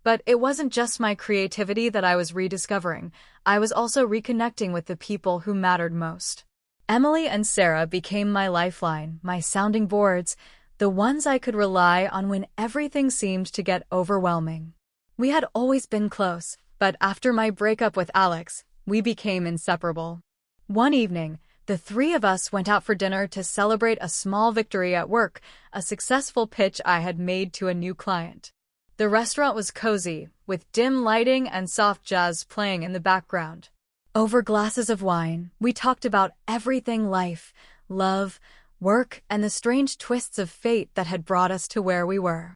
S1: But it wasn't just my creativity that I was rediscovering. I was also reconnecting with the people who mattered most. Emily and Sarah became my lifeline, my sounding boards, the ones I could rely on when everything seemed to get overwhelming. We had always been close, but after my breakup with Alex, we became inseparable. One evening, the three of us went out for dinner to celebrate a small victory at work, a successful pitch I had made to a new client. The restaurant was cozy, with dim lighting and soft jazz playing in the background. Over glasses of wine, we talked about everything: life, love, work, and the strange twists of fate that had brought us to where we were.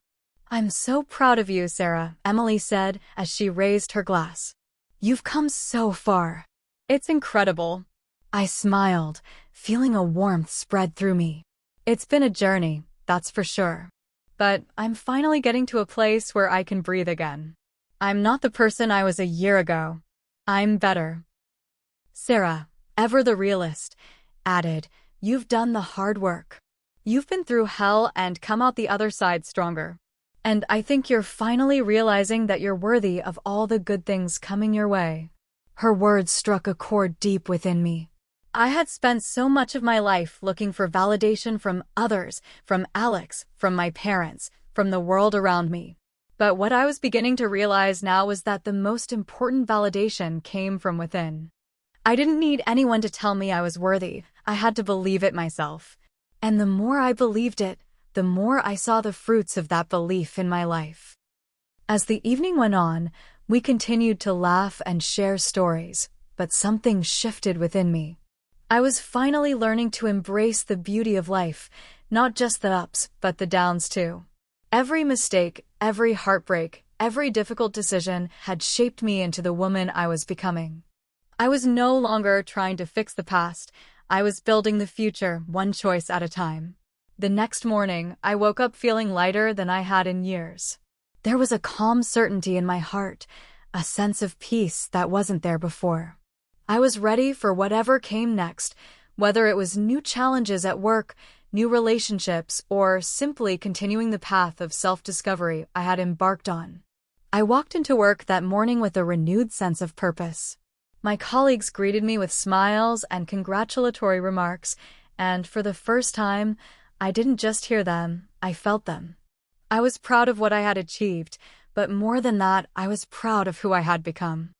S1: "I'm so proud of you, Sarah," Emily said as she raised her glass. "You've come so far." "It's incredible." I smiled, feeling a warmth spread through me. "It's been a journey, that's for sure. But I'm finally getting to a place where I can breathe again. I'm not the person I was a year ago. I'm better." Sarah, ever the realist, added, "You've done the hard work. You've been through hell and come out the other side stronger. And I think you're finally realizing that you're worthy of all the good things coming your way." Her words struck a chord deep within me. I had spent so much of my life looking for validation from others, from Alex, from my parents, from the world around me. But what I was beginning to realize now was that the most important validation came from within. I didn't need anyone to tell me I was worthy. I had to believe it myself. And the more I believed it, the more I saw the fruits of that belief in my life. As the evening went on, we continued to laugh and share stories, but something shifted within me. I was finally learning to embrace the beauty of life, not just the ups, but the downs too. Every mistake, every heartbreak, every difficult decision had shaped me into the woman I was becoming. I was no longer trying to fix the past. I was building the future, one choice at a time. The next morning, I woke up feeling lighter than I had in years. There was a calm certainty in my heart, a sense of peace that wasn't there before. I was ready for whatever came next, whether it was new challenges at work, new relationships, or simply continuing the path of self-discovery I had embarked on. I walked into work that morning with a renewed sense of purpose. My colleagues greeted me with smiles and congratulatory remarks, and for the first time, I didn't just hear them, I felt them. I was proud of what I had achieved, but more than that, I was proud of who I had become.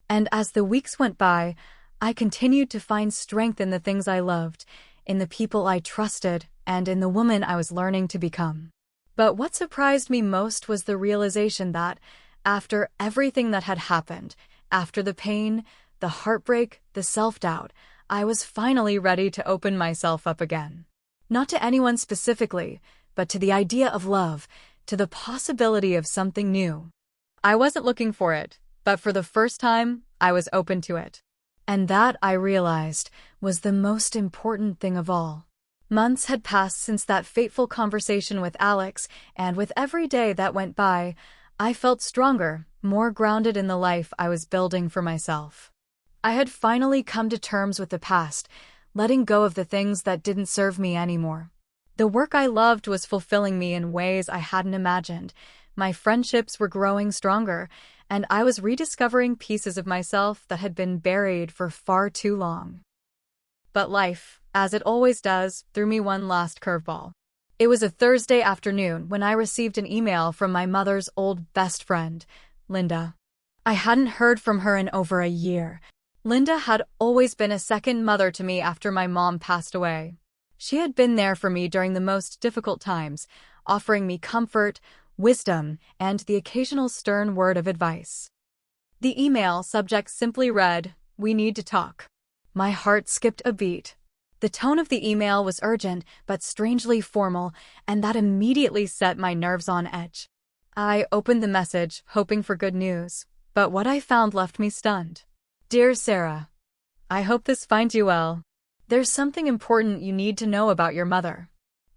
S1: And as the weeks went by, I continued to find strength in the things I loved, in the people I trusted, and in the woman I was learning to become. But what surprised me most was the realization that, after everything that had happened, after the pain, the heartbreak, the self-doubt, I was finally ready to open myself up again. Not to anyone specifically, but to the idea of love, to the possibility of something new. I wasn't looking for it, but for the first time, I was open to it. And that, I realized, was the most important thing of all. Months had passed since that fateful conversation with Alex, and with every day that went by, I felt stronger, more grounded in the life I was building for myself. I had finally come to terms with the past, letting go of the things that didn't serve me anymore. The work I loved was fulfilling me in ways I hadn't imagined. My friendships were growing stronger, and I was rediscovering pieces of myself that had been buried for far too long. But life, as it always does, threw me one last curveball. It was a Thursday afternoon when I received an email from my mother's old best friend, Linda. I hadn't heard from her in over a year. Linda had always been a second mother to me after my mom passed away. She had been there for me during the most difficult times, offering me comfort, wisdom, and the occasional stern word of advice. The email subject simply read, "We need to talk." My heart skipped a beat. The tone of the email was urgent, but strangely formal, and that immediately set my nerves on edge. I opened the message, hoping for good news, but what I found left me stunned. "Dear Sarah, I hope this finds you well. There's something important you need to know about your mother.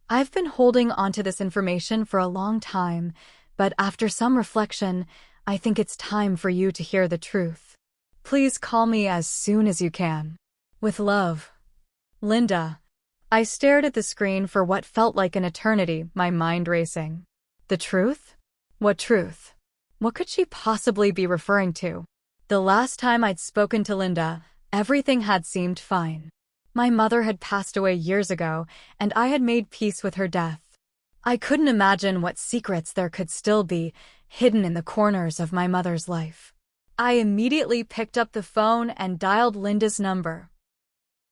S1: I've been holding onto this information for a long time, but after some reflection, I think it's time for you to hear the truth. Please call me as soon as you can. With love, Linda." I stared at the screen for what felt like an eternity, my mind racing. The truth? What truth? What could she possibly be referring to? The last time I'd spoken to Linda, everything had seemed fine. My mother had passed away years ago, and I had made peace with her death. I couldn't imagine what secrets there could still be hidden in the corners of my mother's life. I immediately picked up the phone and dialed Linda's number.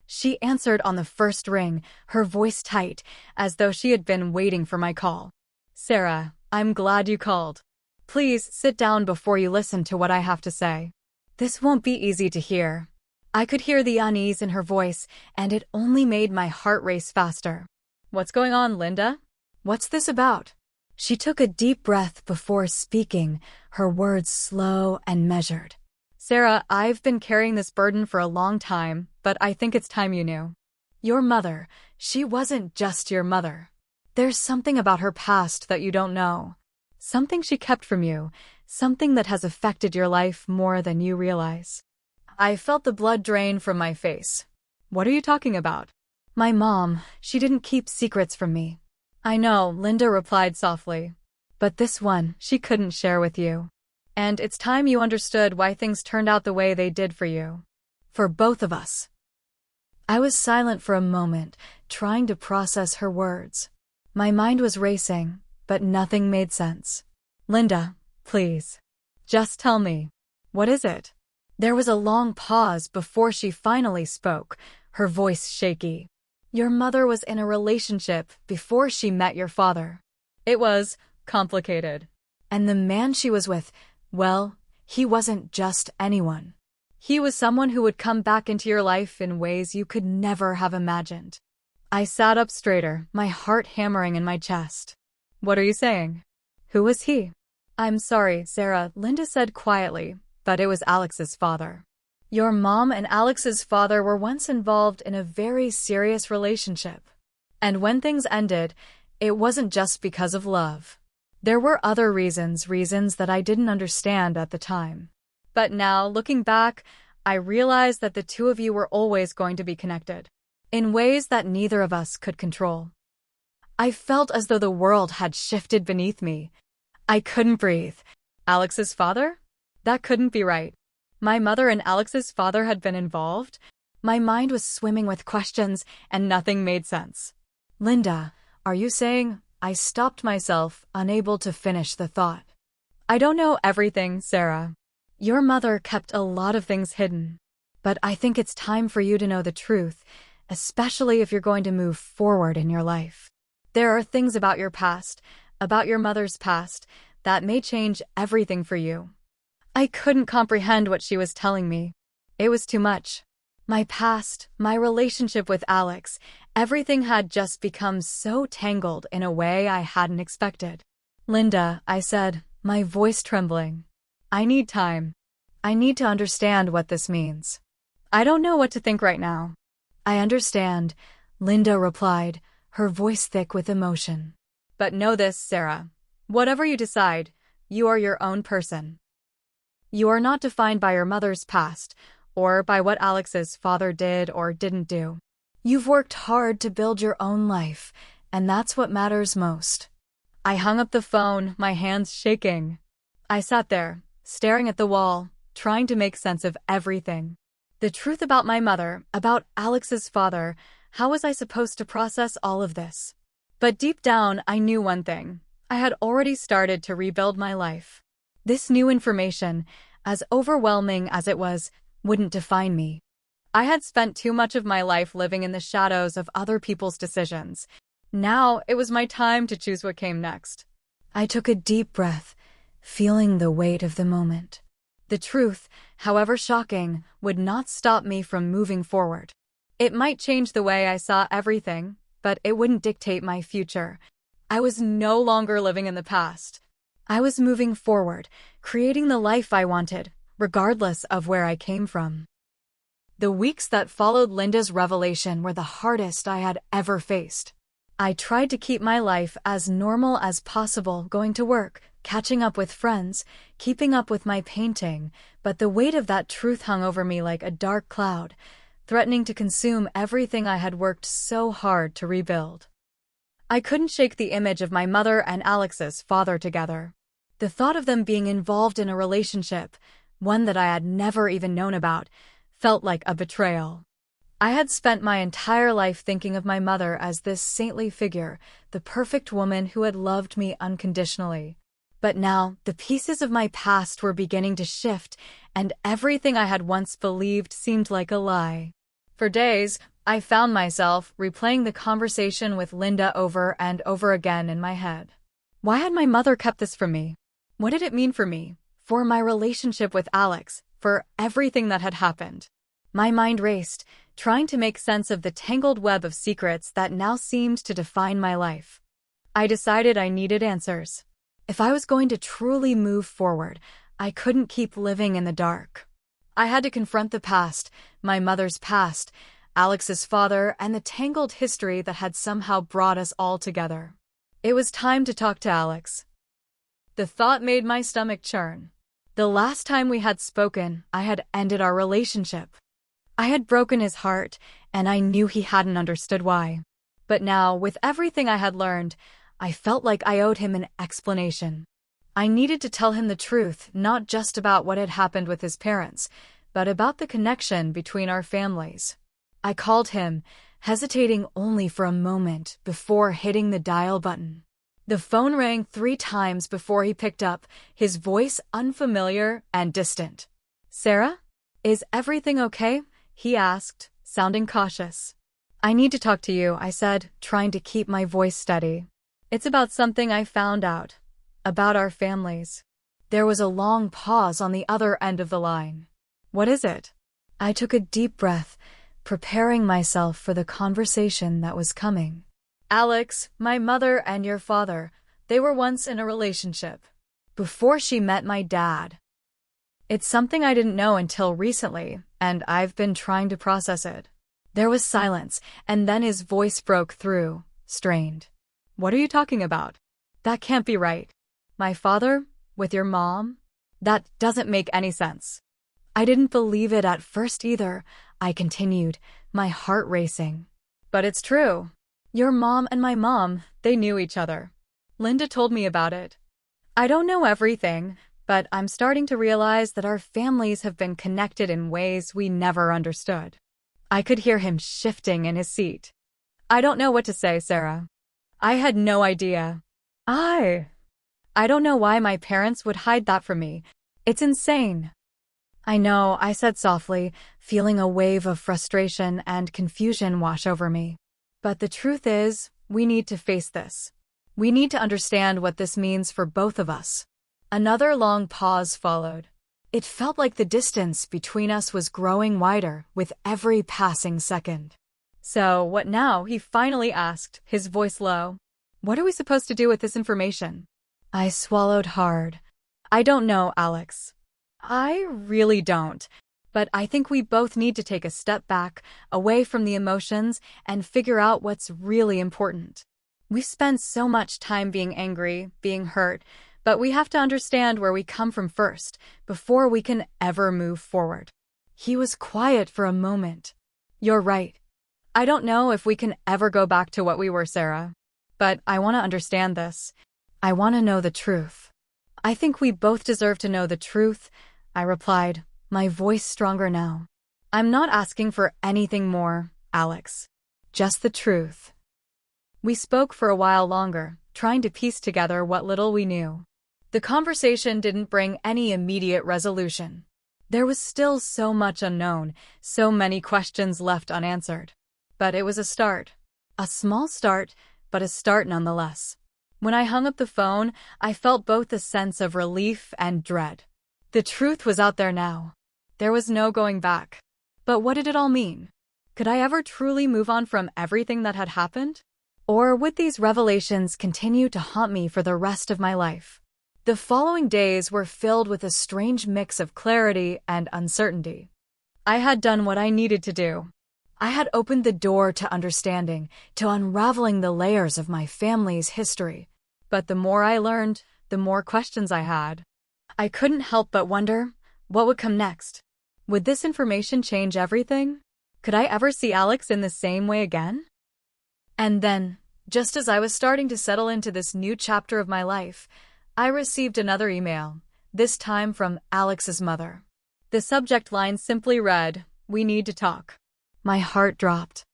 S1: She answered on the first ring, her voice tight, as though she had been waiting for my call. "Sarah, I'm glad you called. Please sit down before you listen to what I have to say. This won't be easy to hear." I could hear the unease in her voice, and it only made my heart race faster. "What's going on, Linda? What's this about?" She took a deep breath before speaking, her words slow and measured. "Sarah, I've been carrying this burden for a long time, but I think it's time you knew. Your mother, she wasn't just your mother. There's something about her past that you don't know. Something she kept from you, something that has affected your life more than you realize." I felt the blood drain from my face. "What are you talking about?" "My mom, she didn't keep secrets from me." "I know," Linda replied softly. "But this one, she couldn't share with you. And it's time you understood why things turned out the way they did for you. For both of us." I was silent for a moment, trying to process her words. My mind was racing, but nothing made sense. "Linda, please. Just tell me. What is it?" There was a long pause before she finally spoke, her voice shaky. "Your mother was in a relationship before she met your father. It was complicated. And the man she was with, well, he wasn't just anyone. He was someone who would come back into your life in ways you could never have imagined." I sat up straighter, my heart hammering in my chest. "What are you saying? Who was he?" "I'm sorry, Sarah," Linda said quietly, "but it was Alex's father. Your mom and Alex's father were once involved in a very serious relationship. And when things ended, it wasn't just because of love. There were other reasons that I didn't understand at the time. But now, looking back, I realized that the two of you were always going to be connected, in ways that neither of us could control." I felt as though the world had shifted beneath me. I couldn't breathe. Alex's father? That couldn't be right. My mother and Alex's father had been involved? My mind was swimming with questions, and nothing made sense. "Linda, are you saying—" I stopped myself, unable to finish the thought. "I don't know everything, Sarah. Your mother kept a lot of things hidden. But I think it's time for you to know the truth, especially if you're going to move forward in your life. There are things about your past, about your mother's past, that may change everything for you." I couldn't comprehend what she was telling me. It was too much. My past, my relationship with Alex, everything had just become so tangled in a way I hadn't expected. "Linda," I said, my voice trembling. "I need time. I need to understand what this means. I don't know what to think right now." "I understand," Linda replied, her voice thick with emotion. "But know this, Sarah. Whatever you decide, you are your own person. You are not defined by your mother's past, or by what Alex's father did or didn't do. You've worked hard to build your own life, and that's what matters most." I hung up the phone, my hands shaking. I sat there, staring at the wall, trying to make sense of everything. The truth about my mother, about Alex's father, how was I supposed to process all of this? But deep down, I knew one thing. I had already started to rebuild my life. This new information, as overwhelming as it was, wouldn't define me. I had spent too much of my life living in the shadows of other people's decisions. Now it was my time to choose what came next. I took a deep breath, feeling the weight of the moment. The truth, however shocking, would not stop me from moving forward. It might change the way I saw everything, but it wouldn't dictate my future. I was no longer living in the past. I was moving forward, creating the life I wanted, regardless of where I came from. The weeks that followed Linda's revelation were the hardest I had ever faced. I tried to keep my life as normal as possible, going to work, catching up with friends, keeping up with my painting, but the weight of that truth hung over me like a dark cloud, threatening to consume everything I had worked so hard to rebuild. I couldn't shake the image of my mother and Alex's father together. The thought of them being involved in a relationship, one that I had never even known about, felt like a betrayal. I had spent my entire life thinking of my mother as this saintly figure, the perfect woman who had loved me unconditionally. But now, the pieces of my past were beginning to shift, and everything I had once believed seemed like a lie. For days, I found myself replaying the conversation with Linda over and over again in my head. Why had my mother kept this from me? What did it mean for me, for my relationship with Alex, for everything that had happened? My mind raced, trying to make sense of the tangled web of secrets that now seemed to define my life. I decided I needed answers. If I was going to truly move forward, I couldn't keep living in the dark. I had to confront the past, my mother's past, Alex's father, and the tangled history that had somehow brought us all together. It was time to talk to Alex. The thought made my stomach churn. The last time we had spoken, I had ended our relationship. I had broken his heart, and I knew he hadn't understood why. But now, with everything I had learned, I felt like I owed him an explanation. I needed to tell him the truth, not just about what had happened with his parents, but about the connection between our families. I called him, hesitating only for a moment before hitting the dial button. The phone rang 3 times before he picked up, his voice unfamiliar and distant. "Sarah? Is everything okay?" he asked, sounding cautious. "I need to talk to you," I said, trying to keep my voice steady. "It's about something I found out. About our families." There was a long pause on the other end of the line. "What is it?" I took a deep breath, preparing myself for the conversation that was coming. "Alex, my mother and your father, they were once in a relationship. Before she met my dad. It's something I didn't know until recently, and I've been trying to process it." There was silence, and then his voice broke through, strained. "What are you talking about? That can't be right. My father? With your mom? That doesn't make any sense." I didn't believe it at first either, I continued, my heart racing. "But it's true. Your mom and my mom, they knew each other. Linda told me about it. I don't know everything, but I'm starting to realize that our families have been connected in ways we never understood." I could hear him shifting in his seat. "I don't know what to say, Sarah. I had no idea. I don't know why my parents would hide that from me. It's insane." "I know," I said softly, feeling a wave of frustration and confusion wash over me. "But the truth is, we need to face this. We need to understand what this means for both of us." Another long pause followed. It felt like the distance between us was growing wider with every passing second. "So, what now?" he finally asked, his voice low. "What are we supposed to do with this information?" I swallowed hard. "I don't know, Alex. I really don't. But I think we both need to take a step back, away from the emotions, and figure out what's really important. We spend so much time being angry, being hurt, but we have to understand where we come from first, before we can ever move forward." He was quiet for a moment. "You're right. I don't know if we can ever go back to what we were, Sarah. But I want to understand this. I want to know the truth." "I think we both deserve to know the truth," I replied, my voice stronger now. "I'm not asking for anything more, Alex. Just the truth." We spoke for a while longer, trying to piece together what little we knew. The conversation didn't bring any immediate resolution. There was still so much unknown, so many questions left unanswered. But it was a start. A small start, but a start nonetheless. When I hung up the phone, I felt both a sense of relief and dread. The truth was out there now. There was no going back. But what did it all mean? Could I ever truly move on from everything that had happened? Or would these revelations continue to haunt me for the rest of my life? The following days were filled with a strange mix of clarity and uncertainty. I had done what I needed to do. I had opened the door to understanding, to unraveling the layers of my family's history. But the more I learned, the more questions I had. I couldn't help but wonder, what would come next? Would this information change everything? Could I ever see Alex in the same way again? And then, just as I was starting to settle into this new chapter of my life, I received another email, this time from Alex's mother. The subject line simply read, "We need to talk." My heart dropped.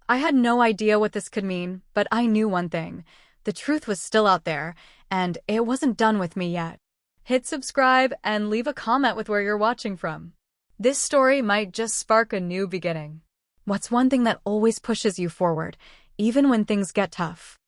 S1: I had no idea what this could mean, but I knew one thing. The truth was still out there, and it wasn't done with me yet. Hit subscribe and leave a comment with where you're watching from. This story might just spark a new beginning. What's one thing that always pushes you forward, even when things get tough?